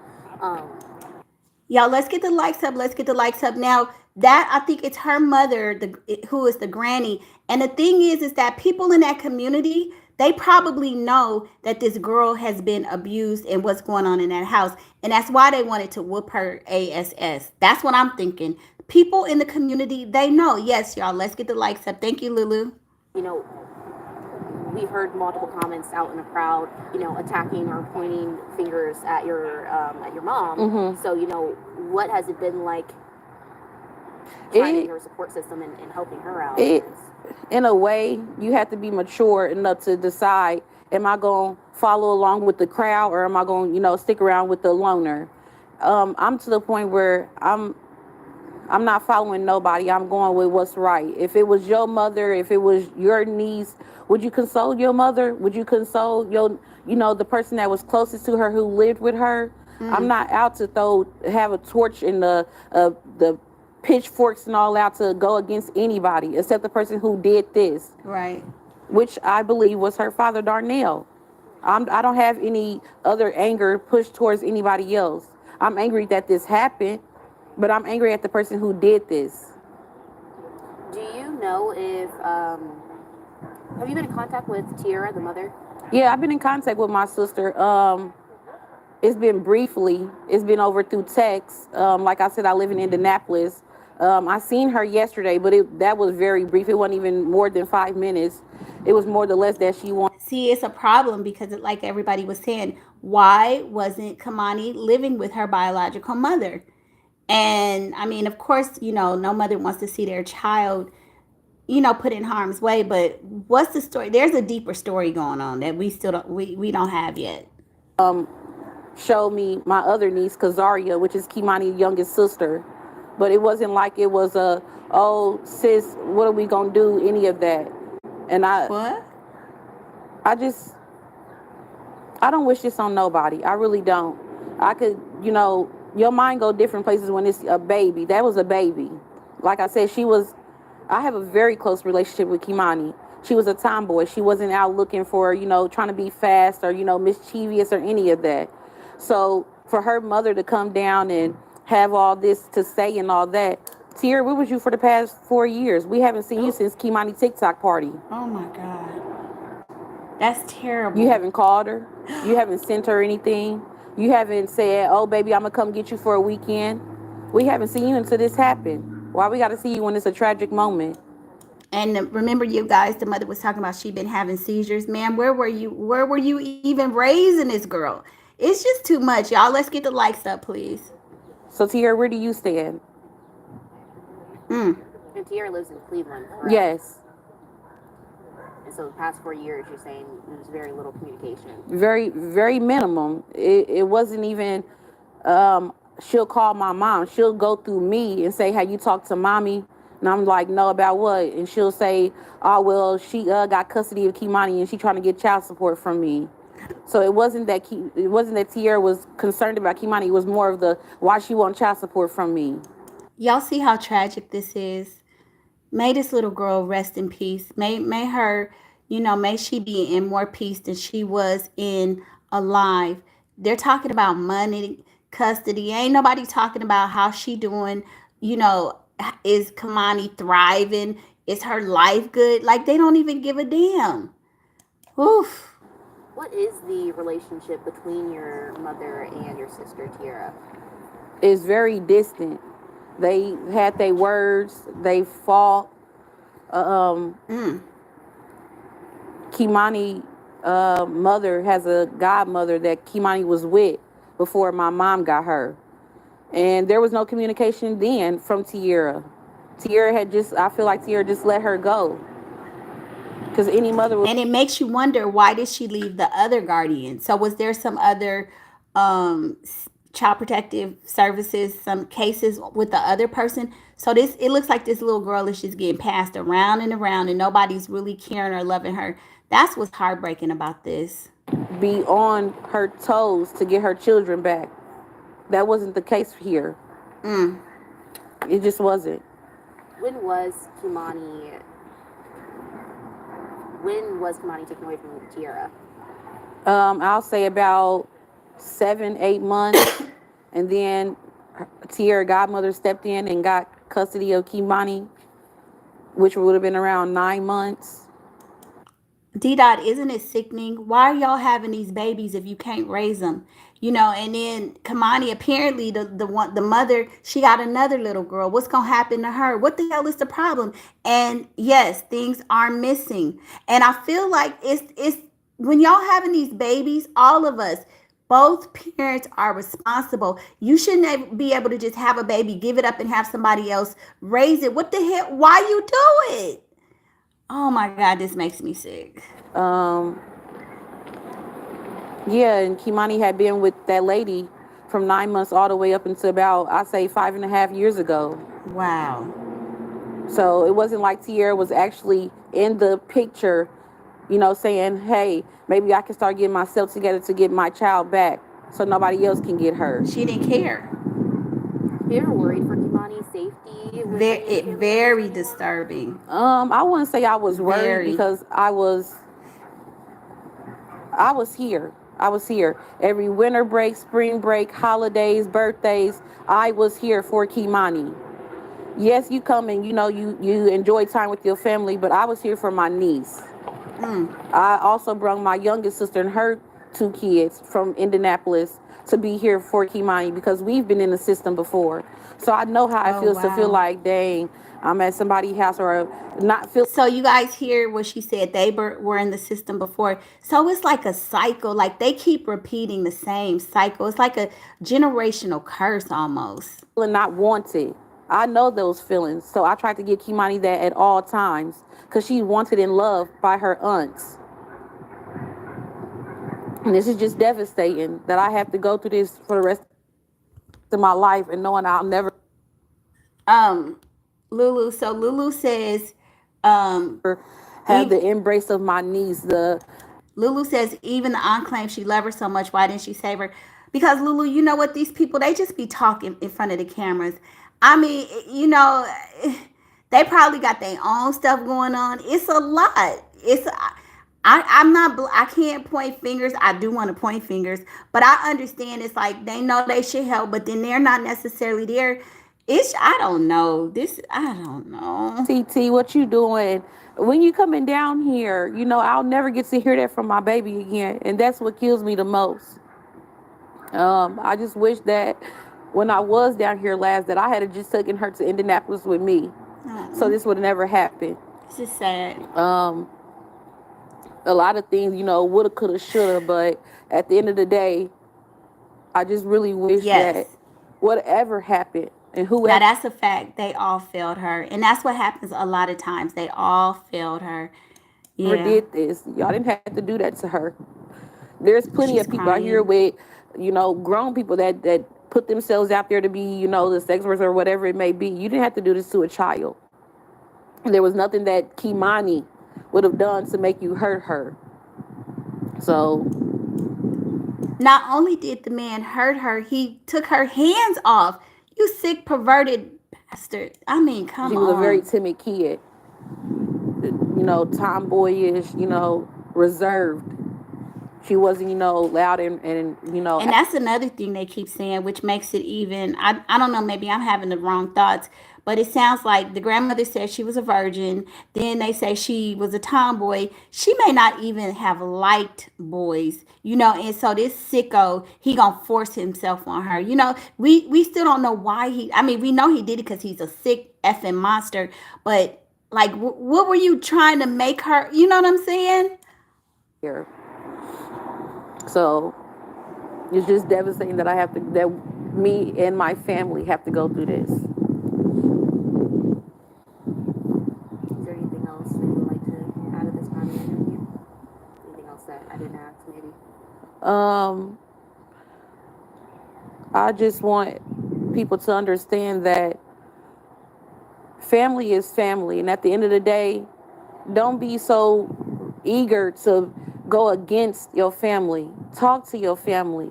Speaker 1: Y'all, let's get the likes up. Let's get the likes up. Now, that, I think it's her mother, who is the granny. And the thing is that people in that community, they probably know that this girl has been abused and what's going on in that house. And that's why they wanted to whoop her ass. That's what I'm thinking. People in the community, they know. Yes, y'all, let's get the likes up. Thank you, Lulu.
Speaker 7: We've heard multiple comments out in the crowd, attacking or pointing fingers at your mom. So, what has it been like finding her support system and helping her out?
Speaker 8: In a way, you have to be mature enough to decide, am I going to follow along with the crowd, or am I going to, stick around with the loner? I'm to the point where I'm not following nobody. I'm going with what's right. If it was your mother, if it was your niece, would you console your mother? Would you console the person that was closest to her, who lived with her? I'm not out to have a torch and the pitchforks and all out to go against anybody except the person who did this.
Speaker 1: Right.
Speaker 8: Which I believe was her father, Darnell. I don't have any other anger pushed towards anybody else. I'm angry that this happened, but I'm angry at the person who did this.
Speaker 7: Do you know if have you been in contact with Tiara, the mother?
Speaker 8: Yeah, I've been in contact with my sister. It's been briefly. It's been over through text. Like I said, I live in Indianapolis. I seen her yesterday, but that was very brief. It wasn't even more than 5 minutes. It was more or less that she wanted.
Speaker 1: See, it's a problem because, like everybody was saying, why wasn't Kei'Mani living with her biological mother? And I mean, of course, no mother wants to see their child, put in harm's way. But what's the story? There's a deeper story going on that we still we don't have yet.
Speaker 8: Showed me my other niece, Kazaria, which is Kei'Mani's youngest sister. But it wasn't like it was oh, sis, what are we going to do? Any of that. And
Speaker 1: What?
Speaker 8: I don't wish this on nobody. I really don't. I could, your mind go different places when it's a baby. That was a baby. Like I said, I have a very close relationship with Kei'Mani. She was a tomboy. She wasn't out looking for, trying to be fast or, mischievous or any of that. So for her mother to come down and have all this to say and all that, Tiara, where was you for the past 4 years? We haven't seen you since Kei'Mani TikTok party.
Speaker 1: Oh my God. That's terrible.
Speaker 8: You haven't called her. You haven't sent her anything. You haven't said, oh, baby, I'm going to come get you for a weekend. We haven't seen you until this happened. Why we got to see you when it's a tragic moment?
Speaker 1: And remember, you guys, the mother was talking about she'd been having seizures. Man, where were you? Where were you even raising this girl? It's just too much, y'all. Let's get the likes up, please.
Speaker 8: So, Tiara, where do you stand?
Speaker 7: And Tiara lives in Cleveland, correct?
Speaker 8: Yes.
Speaker 7: And so the past 4 years, you're saying there's very little communication.
Speaker 8: Very, very minimum. It wasn't even, she'll call my mom. She'll go through me and say, have you talked to mommy? And I'm like, no, about what? And she'll say, oh, well, she got custody of Kei'Mani and she trying to get child support from me. So it wasn't that Tiara was concerned about Kei'Mani. It was more of the why she want child support from me.
Speaker 1: Y'all see how tragic this is? May this little girl rest in peace. May her, may she be in more peace than she was in alive. They're talking about money, custody. Ain't nobody talking about how she doing, is Kei'Mani thriving? Is her life good? Like, they don't even give a damn. Oof.
Speaker 7: What is the relationship between your mother and your sister, Tiara?
Speaker 8: It's very distant. They had their words. They fought. Kei'Mani mother has a godmother that Kei'Mani was with before my mom got her. And there was no communication then from Tiara. I feel like Tiara just let her go. Because any mother would.
Speaker 1: And it makes you wonder, why did she leave the other guardian? So was there some other child protective services, some cases with the other person? So it looks like this little girl is just getting passed around and around and nobody's really caring or loving her. That's what's heartbreaking about this.
Speaker 8: Be on her toes to get her children back. That wasn't the case here. It just wasn't.
Speaker 7: When was Kei'Mani taken away from Tiara?
Speaker 8: I'll say about 7-8 months. And then Tiara godmother stepped in and got custody of Kei'Mani, which would have been around 9 months.
Speaker 1: D-Dot, isn't it sickening? Why are y'all having these babies if you can't raise them? And then Kei'Mani, apparently the mother, she got another little girl. What's going to happen to her? What the hell is the problem? And yes, things are missing. And I feel like it's when y'all having these babies, all of us, both parents are responsible. You shouldn't be able to just have a baby, give it up and have somebody else raise it. What the hell? Why you do it? Oh my God, this makes me sick.
Speaker 8: Yeah, and Kei'Mani had been with that lady from 9 months all the way up until about, I say, 5.5 years ago.
Speaker 1: Wow.
Speaker 8: So it wasn't like Tiara was actually in the picture, saying, hey, maybe I can start getting myself together to get my child back so nobody else can get her.
Speaker 1: She didn't care.
Speaker 7: You ever worried for Kei'Mani's safety?
Speaker 1: Very disturbing.
Speaker 8: I wouldn't say I was worried
Speaker 1: Very.
Speaker 8: because I was here. I was here. Every winter break, spring break, holidays, birthdays, I was here for Kei'Mani. Yes, you come and you enjoy time with your family, but I was here for my niece. I also brought my youngest sister and her 2 kids from Indianapolis to be here for Kei'Mani because we've been in the system before. So I know how it feels to feel like, dang, I'm at somebody's house or not feel.
Speaker 1: So you guys hear what she said. They were in the system before. So it's like a cycle. Like they keep repeating the same cycle. It's like a generational curse almost.
Speaker 8: Not wanted. I know those feelings. So I tried to give Kei'Mani that at all times because she's wanted and loved by her aunts. And this is just devastating that I have to go through this for the rest of my life and knowing I'll never.
Speaker 1: Lulu. So Lulu says,
Speaker 8: have the embrace of my niece.
Speaker 1: Lulu says even the aunt claims she loved her so much. Why didn't she save her? Because Lulu, you know what? These people, they just be talking in front of the cameras. I mean, they probably got their own stuff going on. It's a lot. I can't point fingers. I do want to point fingers, but I understand it's like they know they should help, but then they're not necessarily there. I don't know. I don't know.
Speaker 8: TT, what you doing? When you coming down here, I'll never get to hear that from my baby again. And that's what kills me the most. I just wish that when I was down here last, that I had just taken her to Indianapolis with me. So this would have never happened.
Speaker 1: It's just sad.
Speaker 8: A lot of things, woulda, coulda, shoulda, but at the end of the day, I just really wish that whatever happened and whoever.
Speaker 1: Now that's a fact. They all failed her, and that's what happens a lot of times. They all failed her.
Speaker 8: Yeah. Did this? Y'all didn't have to do that to her. There's plenty of people out here with, grown people that put themselves out there to be, the sex workers or whatever it may be. You didn't have to do this to a child. There was nothing that Kei'Mani would have done to make you hurt her. So
Speaker 1: not only did the man hurt her, he took her hands off. You sick, perverted bastard. I mean, come on.
Speaker 8: She was a very timid kid. Tomboyish, reserved. She wasn't, loud and.
Speaker 1: And that's another thing they keep saying, which makes it even, I don't know, maybe I'm having the wrong thoughts, but it sounds like the grandmother said she was a virgin. Then they say she was a tomboy. She may not even have liked boys, and so this sicko, he gonna force himself on her. We still don't know why we know he did it because he's a sick effing monster, but like, what were you trying to make her, you know what I'm saying?
Speaker 8: Here. So it's just devastating that that me and my family have to go through this.
Speaker 7: Is there anything else that you'd like to add at this time in the interview? Anything else that I didn't ask, maybe?
Speaker 8: I just want people to understand that family is family, and at the end of the day, don't be so eager to go against your family. Talk to your family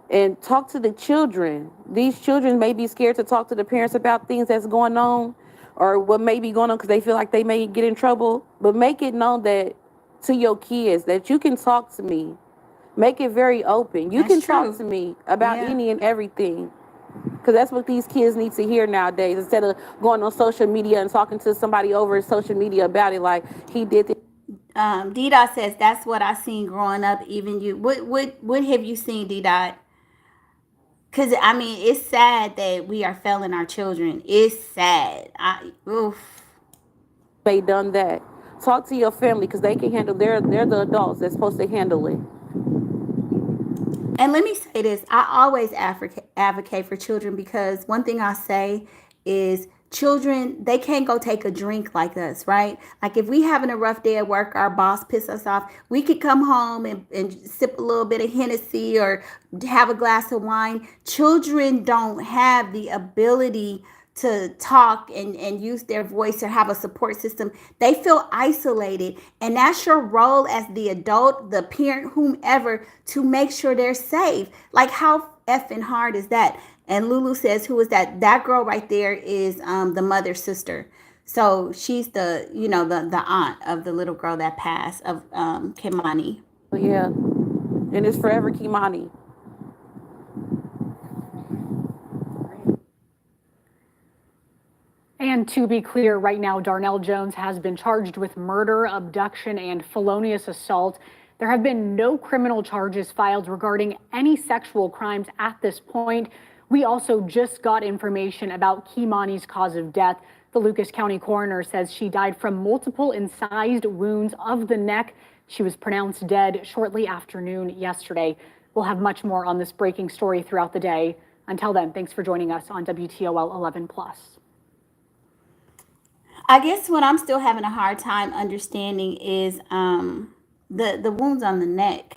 Speaker 8: and talk to the children. These children may be scared to talk to the parents about things that's going on or what may be going on because they feel like they may get in trouble, but make it known that to your kids that you can talk to me. Make it very open. You can talk to me about any and everything. Because that's what these kids need to hear nowadays. Instead of going on social media and talking to somebody over social media about it, like he did this.
Speaker 1: D-Dot says that's what I seen growing up. Even you, what have you seen, D-Dot? Because it's sad that we are failing our children. It's sad.
Speaker 8: They done that. Talk to your family because they can handle. They're the adults that's supposed to handle it.
Speaker 1: And let me say this. I always advocate for children because one thing I say is children, they can't go take a drink like us, right? Like if we having a rough day at work, our boss piss us off, we could come home and sip a little bit of Hennessy or have a glass of wine. Children don't have the ability to talk and use their voice or have a support system. They feel isolated, and that's your role as the adult, the parent, whomever, to make sure they're safe. Like how effing hard is that? And Lulu says, who is that? That girl right there is the mother's sister. So she's the the aunt of the little girl that passed, of Kei'Mani.
Speaker 8: Yeah. And it's forever Kei'Mani.
Speaker 5: And to be clear, right now, Darnell Jones has been charged with murder, abduction, and felonious assault. There have been no criminal charges filed regarding any sexual crimes at this point. We also just got information about Kei'Mani's cause of death. The Lucas County coroner says she died from multiple incised wounds of the neck. She was pronounced dead shortly after noon yesterday. We'll have much more on this breaking story throughout the day. Until then, thanks for joining us on WTOL 11+.
Speaker 1: I guess what I'm still having a hard time understanding is the wounds on the neck.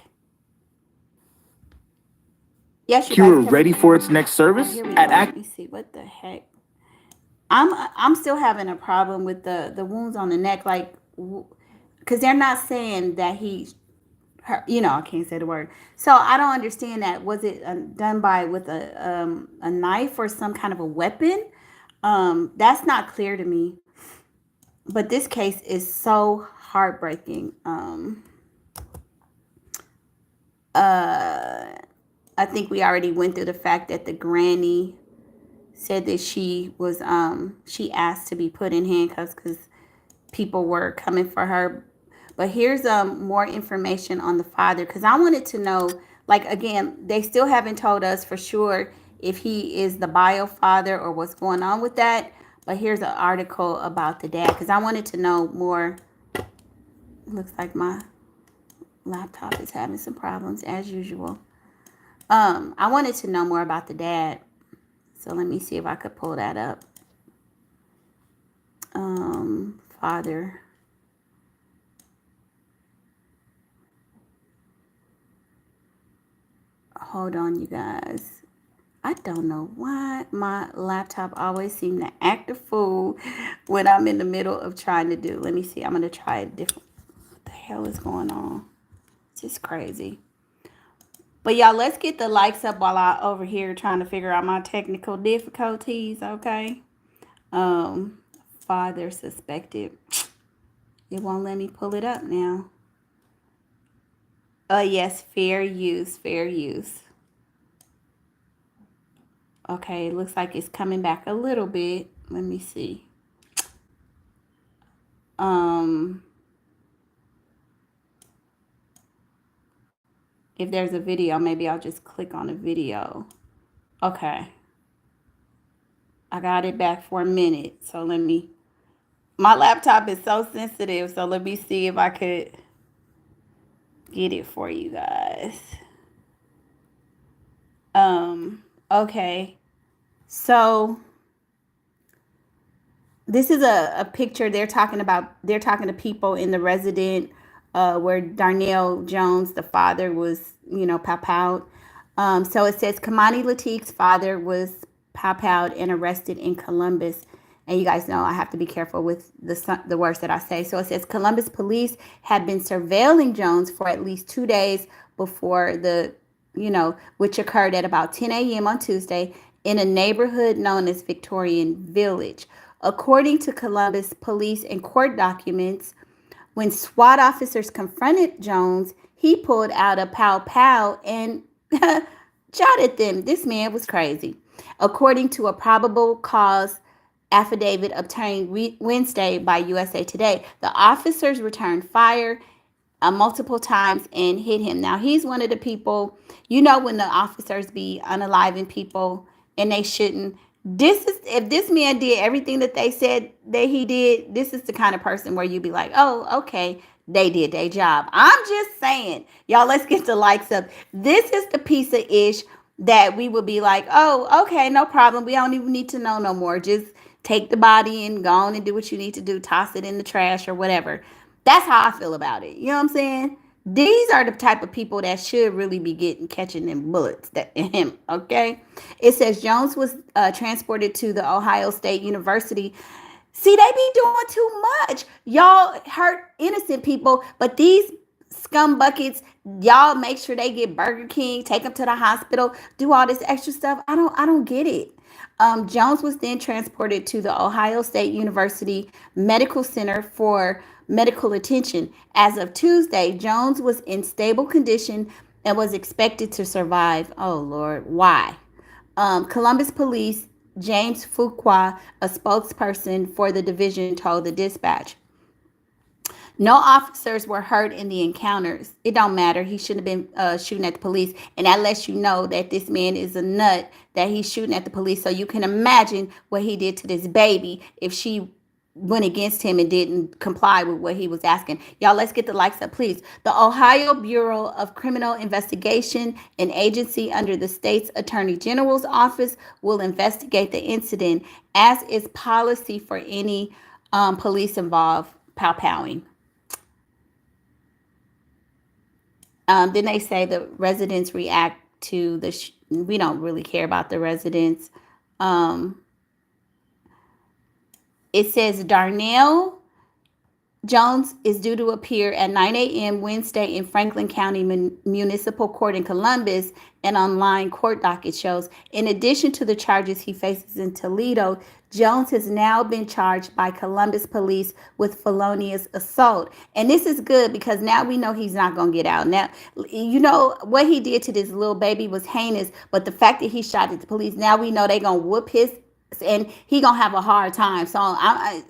Speaker 1: Yes, you
Speaker 10: You're
Speaker 1: guys
Speaker 10: ready for its next service?
Speaker 1: Here we go.
Speaker 10: At
Speaker 1: Let me see what the heck. I'm still having a problem with the wounds on the neck, like, because they're not saying that he, I can't say the word. So I don't understand that. Was it done with a knife or some kind of a weapon? That's not clear to me. But this case is so heartbreaking. I think we already went through the fact that the granny said that she asked to be put in handcuffs because people were coming for her. But here's more information on the father, because I wanted to know, like, again, they still haven't told us for sure if he is the bio father or what's going on with that. But here's an article about the dad, because I wanted to know more. It looks like my laptop is having some problems as usual. I wanted to know more about the dad. So let me see if I could pull that up. Father. Hold on, you guys. I don't know why my laptop always seems to act a fool when I'm in the middle of trying to do. Let me see. I'm going to try it different. What the hell is going on? It's just crazy. But y'all, let's get the likes up while I over here trying to figure out my technical difficulties, okay? Father suspected. It won't let me pull it up now. Yes, fair use, fair use. Okay, it looks like it's coming back a little bit. Let me see. If there's a video, maybe I'll just click on a video. Okay. I got it back for a minute. So my laptop is so sensitive. So let me see if I could get it for you guys. Okay. So this is a picture they're talking to people in the resident where Darnell Jones, the father, was, pow-powed. So it says Kei'Mani Latigue's father was pow-powed and arrested in Columbus. And you guys know I have to be careful with the words that I say. So it says Columbus police had been surveilling Jones for at least 2 days before which occurred at about 10 a.m. on Tuesday in a neighborhood known as Victorian Village. According to Columbus police and court documents, when SWAT officers confronted Jones, he pulled out a pow-pow and shot at them. This man was crazy. According to a probable cause affidavit obtained Wednesday by USA Today, the officers returned fire multiple times and hit him. Now, he's one of the people, when the officers be unaliving people and they shouldn't. If this man did everything that they said that he did, this is the kind of person where you'd be like, oh, okay, they did their job. I'm just saying, y'all, let's get the likes up. This is the piece of ish that we would be like, oh, okay, no problem. We don't even need to know no more. Just take the body and go on and do what you need to do. Toss it in the trash or whatever. That's how I feel about it. You know what I'm saying? These are the type of people that should really be catching them bullets. Okay? It says Jones was transported to the Ohio State University. See, they be doing too much. Y'all hurt innocent people, but these scum buckets, y'all make sure they get Burger King, take them to the hospital, do all this extra stuff. I don't get it. Jones was then transported to the Ohio State University Medical Center for medical attention. As of Tuesday, Jones was in stable condition and was expected to survive. Oh, Lord, why? Columbus Police James Fuqua, a spokesperson for the division, told the dispatch. No officers were hurt in the encounters. It don't matter. He shouldn't have been shooting at the police. And that lets you know that this man is a nut, that he's shooting at the police. So you can imagine what he did to this baby if she went against him and didn't comply with what he was asking. Y'all, let's get the likes up, please. The Ohio Bureau of Criminal Investigation, an agency under the state's Attorney General's office, will investigate the incident, as is policy for any police involved pow-powing. Then they say the residents react to the we don't really care about the residents. It says Darnell Jones is due to appear at 9 a.m. Wednesday in Franklin County Municipal Court in Columbus, and online court docket shows. In addition to the charges he faces in Toledo, Jones has now been charged by Columbus police with felonious assault. And this is good because now we know he's not going to get out. Now, you know, what he did to this little baby was heinous, but the fact that he shot at the police, now we know they're going to whoop his and he gonna have a hard time. So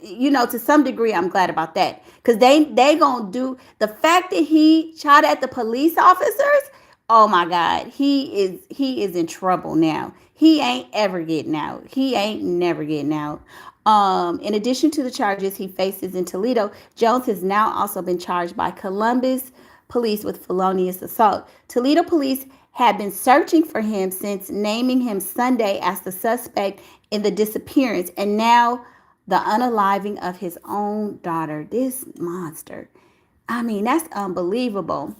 Speaker 1: you know, to some degree, I'm glad about that, because they gonna do the fact that he shot at the police officers. Oh my God, he is in trouble now. He ain't ever getting out. He ain't never getting out. In addition to the charges he faces in Toledo, Jones has now also been charged by Columbus police with felonious assault. Toledo police had been searching for him since naming him Sunday as the suspect in the disappearance, and now the unaliving of his own daughter. This monster. I mean, that's unbelievable.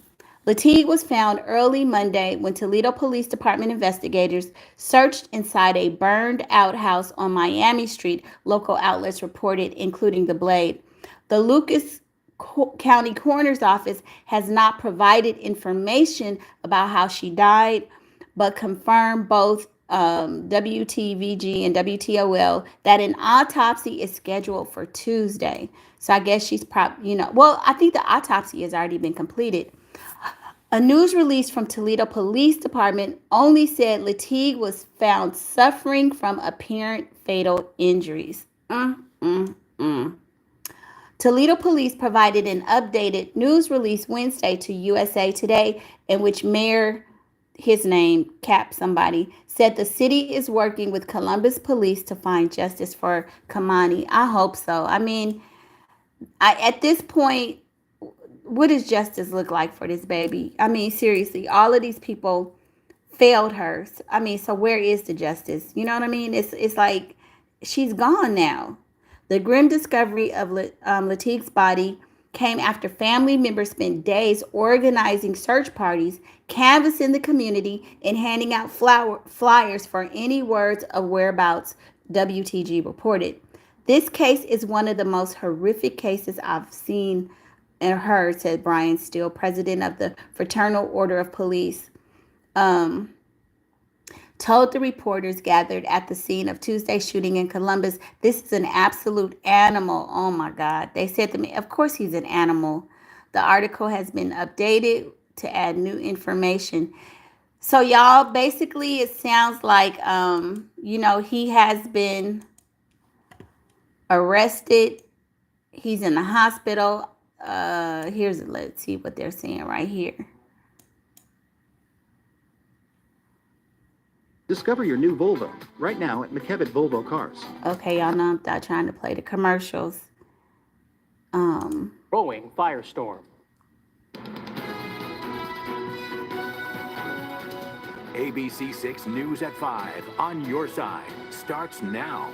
Speaker 1: Latigue was found early Monday when Toledo Police Department investigators searched inside a burned out house on Miami Street, local outlets reported, including The Blade. The Lucas County Coroner's Office has not provided information about how she died, but confirmed both WTVG and WTOL that an autopsy is scheduled for Tuesday. So I guess she's well, I think the autopsy has already been completed. A news release from Toledo Police Department only said Latigue was found suffering from apparent fatal injuries. Toledo Police provided an updated news release Wednesday to USA Today, in which Mayor, his name, Cap somebody, said the city is working with Columbus Police to find justice for Kei'Mani. I hope so. I mean, at this point, what does justice look like for this baby? I mean, seriously, all of these people failed her. I mean, so where is the justice? You know what I mean? It's like she's gone now. The grim discovery of Latigue's body came after family members spent days organizing search parties, canvassing the community, and handing out flyers for any words of whereabouts, WTG reported. This case is one of the most horrific cases I've seen and heard, said Brian Steele, president of the Fraternal Order of Police. Told the reporters gathered at the scene of Tuesday's shooting in Columbus, this is an absolute animal. Oh my God. They said to me, of course he's an animal. The article has been updated to add new information. So y'all, basically it sounds like, you know, he has been arrested. He's in the hospital. Let's see what they're saying right here.
Speaker 10: Discover your new Volvo right now at McKevitt Volvo Cars.
Speaker 1: Okay, y'all know I'm not trying to play the commercials.
Speaker 11: Growing firestorm.
Speaker 12: ABC6 News at 5 on your side starts now.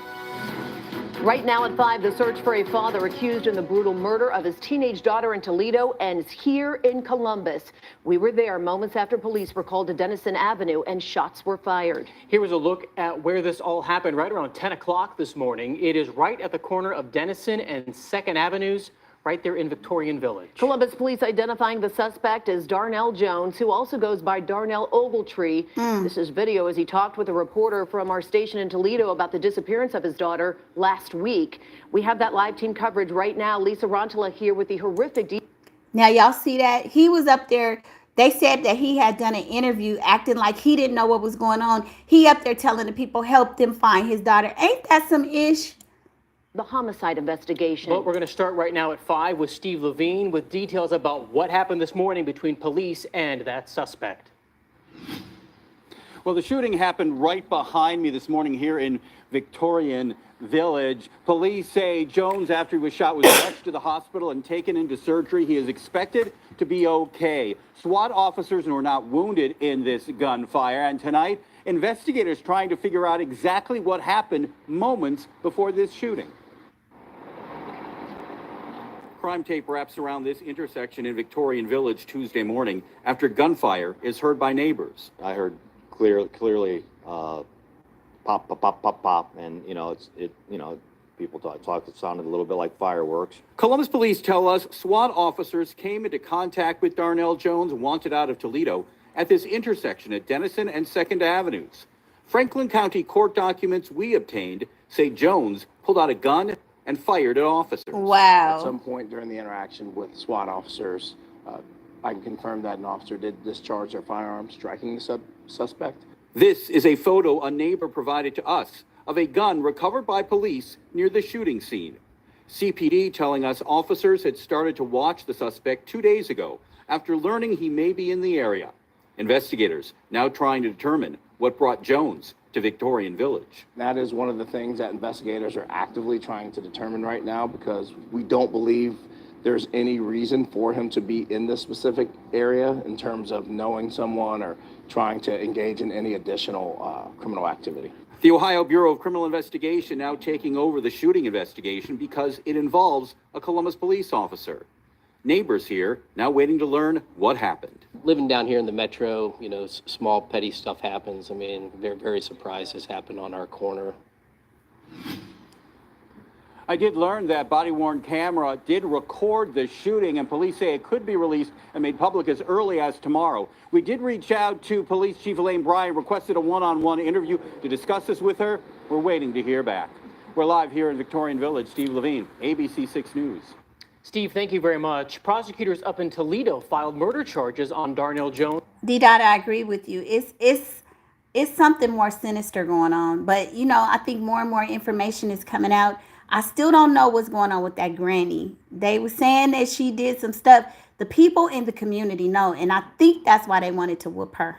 Speaker 13: Right now at 5, the search for a father accused in the brutal murder of his teenage daughter in Toledo ends here in Columbus. We were there moments after police were called to Denison Avenue and shots were fired.
Speaker 11: Here was a look at where this all happened right around 10 o'clock this morning. It is right at the corner of Denison and 2nd Avenues, right there in Victorian Village.
Speaker 13: Columbus police identifying the suspect as Darnell Jones, who also goes by Darnell Ogletree. This is video as he talked with a reporter from our station in Toledo about the disappearance of his daughter last week. We have that live team coverage right now. Lisa Rontala here with the horrific details.
Speaker 1: Now, y'all see that? He was up there They said that he had done an interview acting like he didn't know what was going on. He up there telling the people, help them find his daughter. Ain't that some ish?
Speaker 13: The homicide investigation.
Speaker 11: But we're going to start right now at 5 with Steve Levine with details about what happened this morning between police and that suspect.
Speaker 14: Well, the shooting happened right behind me this morning here in Victorian Village. Police say Jones, after he was shot, was rushed to the hospital and taken into surgery. He is expected to be okay. SWAT officers were not wounded in this gunfire. And tonight, investigators trying to figure out exactly what happened moments before this shooting. Crime tape wraps around this intersection in Victorian Village Tuesday morning after gunfire is heard by neighbors.
Speaker 15: I heard clearly pop, pop, pop, pop, pop, and people talk. It sounded a little bit like fireworks.
Speaker 14: Columbus police tell us SWAT officers came into contact with Darnell Jones, wanted out of Toledo, at this intersection at Denison and 2nd Avenues. Franklin County court documents we obtained say Jones pulled out a gun and fired at officers.
Speaker 1: Wow.
Speaker 16: At some point during the interaction with SWAT officers, I can confirm that an officer did discharge their firearm, striking the suspect.
Speaker 14: This is a photo a neighbor provided to us of a gun recovered by police near the shooting scene. CPD telling us officers had started to watch the suspect 2 days ago after learning he may be in the area. Investigators now trying to determine what brought Jones to Victorian Village.
Speaker 16: That is one of the things that investigators are actively trying to determine right now, because we don't believe there's any reason for him to be in this specific area in terms of knowing someone or trying to engage in any additional criminal activity.
Speaker 14: The Ohio Bureau of Criminal Investigation now taking over the shooting investigation because it involves a Columbus police officer. Neighbors here now waiting to learn what happened.
Speaker 17: Living down here in the metro, small petty stuff happens. I mean, they're very surprised this happened on our corner.
Speaker 14: I did learn that body-worn camera did record the shooting, and police say it could be released and made public as early as tomorrow. We did reach out to Police Chief Elaine Bryan, requested a one-on-one interview to discuss this with her. We're waiting to hear back. We're live here in Victorian Village. Steve Levine, ABC 6 News.
Speaker 11: Steve, thank you very much. Prosecutors up in Toledo filed murder charges on Darnell Jones.
Speaker 1: D-Dot, I agree with you. It's something more sinister going on. But, I think more and more information is coming out. I still don't know what's going on with that granny. They were saying that she did some stuff. The people in the community know, and I think that's why they wanted to whoop her.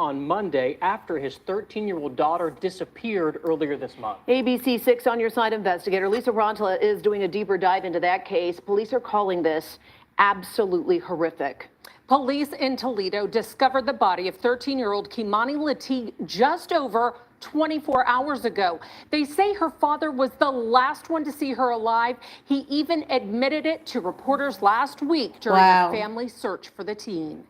Speaker 11: On Monday, after his 13-year-old daughter disappeared earlier this month.
Speaker 13: ABC 6 On Your Side investigator Lisa Rantala is doing a deeper dive into that case. Police are calling this absolutely horrific.
Speaker 5: Police in Toledo discovered the body of 13-year-old Kei'Mani Latigue just over 24 hours ago. They say her father was the last one to see her alive. He even admitted it to reporters last week during a family search for the teen.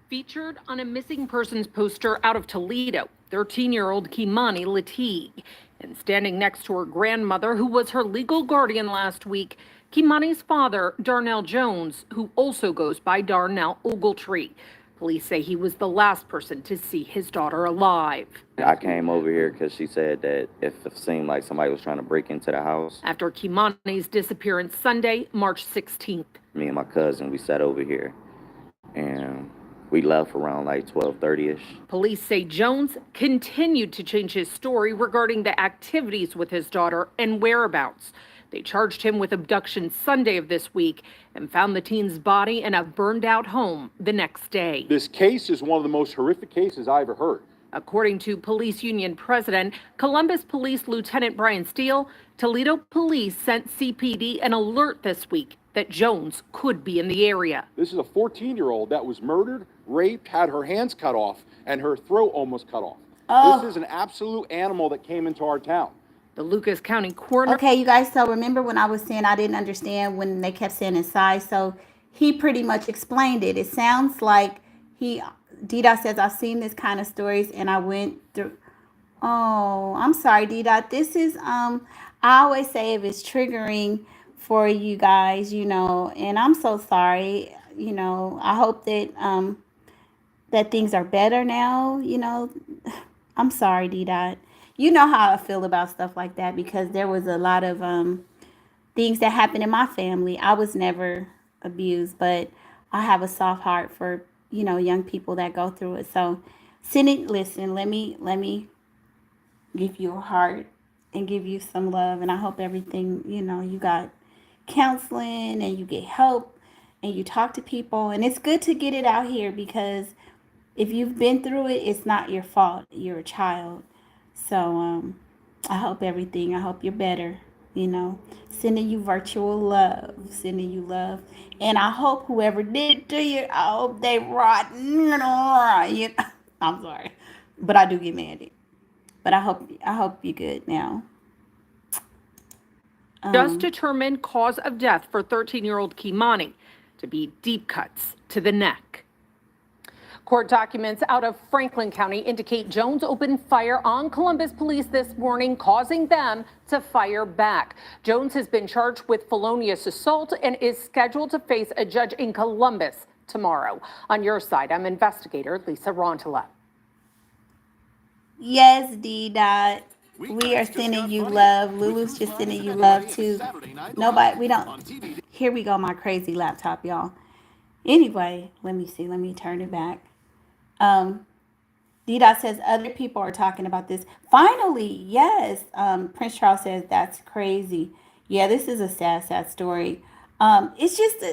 Speaker 5: Featured on a missing persons poster out of Toledo, 13-year-old Kei'Mani Latigue. And standing next to her grandmother, who was her legal guardian last week, Kei'Mani's father, Darnell Jones, who also goes by Darnell Ogletree. Police say he was the last person to see his daughter alive.
Speaker 18: I came over here because she said that if it seemed like somebody was trying to break into the house.
Speaker 5: After Kei'Mani's disappearance Sunday, March 16th.
Speaker 18: Me and my cousin, we sat over here and we left around like 12:30ish.
Speaker 5: Police say Jones continued to change his story regarding the activities with his daughter and whereabouts. They charged him with abduction Sunday of this week and found the teen's body in a burned-out home the next day.
Speaker 6: This case is one of the most horrific cases I ever heard.
Speaker 5: According to Police Union President, Columbus Police Lieutenant Brian Steele, Toledo Police sent CPD an alert this week that Jones could be in the area.
Speaker 6: This is a 14-year-old that was murdered, raped, had her hands cut off, and her throat almost cut off. This is an absolute animal that came into our town.
Speaker 5: The Lucas County coroner.
Speaker 1: Okay, you guys, so remember when I was saying I didn't understand when they kept saying inside? So he pretty much explained it. It sounds like D-Dot says, I've seen this kind of stories and I went through. Oh, I'm sorry, D-Dot. This is, I always say if it's triggering for you guys, and I'm so sorry, I hope that, that things are better now, I'm sorry, D-Dot. You know how I feel about stuff like that because there was a lot of things that happened in my family. I was never abused, but I have a soft heart for, young people that go through it. So listen, let me give you a heart and give you some love. And I hope everything, you got counseling and you get help and you talk to people. And it's good to get it out here, because if you've been through it, it's not your fault. You're a child. So I hope you're better, Sending you virtual love. Sending you love. And I hope whoever did it to you, I hope they rot. I'm sorry. But I do get mad at it. But I hope you're good now.
Speaker 19: Just determined cause of death for 13-year-old Kei'Mani to be deep cuts to the neck. Court documents out of Franklin County indicate Jones opened fire on Columbus police this morning, causing them to fire back. Jones has been charged with felonious assault and is scheduled to face a judge in Columbus tomorrow. On your side, I'm investigator Lisa Rontola.
Speaker 1: Yes, D-Dot. We are sending you love. Lulu's just sending you love too. Here we go, my crazy laptop, y'all. Anyway, let me see. Let me turn it back. D-Dot says other people are talking about this. Finally, yes. Prince Charles says that's crazy. Yeah, this is a sad story. It's just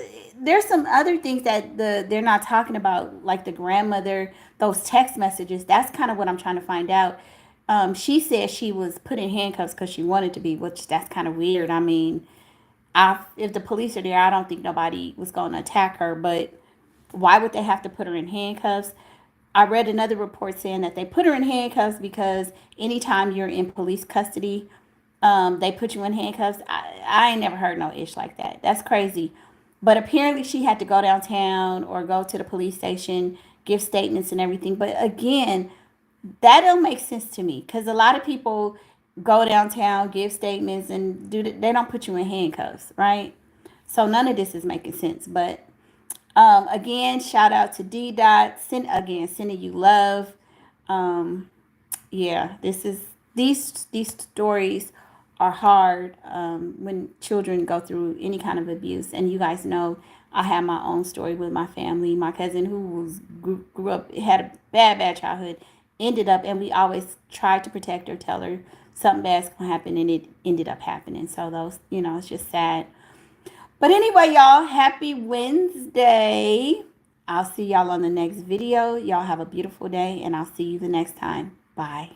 Speaker 1: there's some other things that they're not talking about, like the grandmother, those text messages. That's kind of what I'm trying to find out. She said she was put in handcuffs because she wanted to be, which that's kind of weird. I mean, if the police are there, I don't think nobody was going to attack her, but why would they have to put her in handcuffs? I read another report saying that they put her in handcuffs because anytime you're in police custody, they put you in handcuffs. I ain't never heard no ish like that. That's crazy. But apparently she had to go downtown or go to the police station, give statements and everything. But again, that don't make sense to me, because a lot of people go downtown, give statements, and they don't put you in handcuffs, right? So none of this is making sense. But again, shout out to D-Dot. Sending you love. Yeah, these stories are hard when children go through any kind of abuse. And you guys know I had my own story with my family. My cousin, who grew up, had a bad childhood, ended up, and we always tried to protect her, tell her something bad's gonna happen, and it ended up happening. So those, it's just sad. But anyway, y'all, happy Wednesday. I'll see y'all on the next video. Y'all have a beautiful day, and I'll see you the next time. Bye.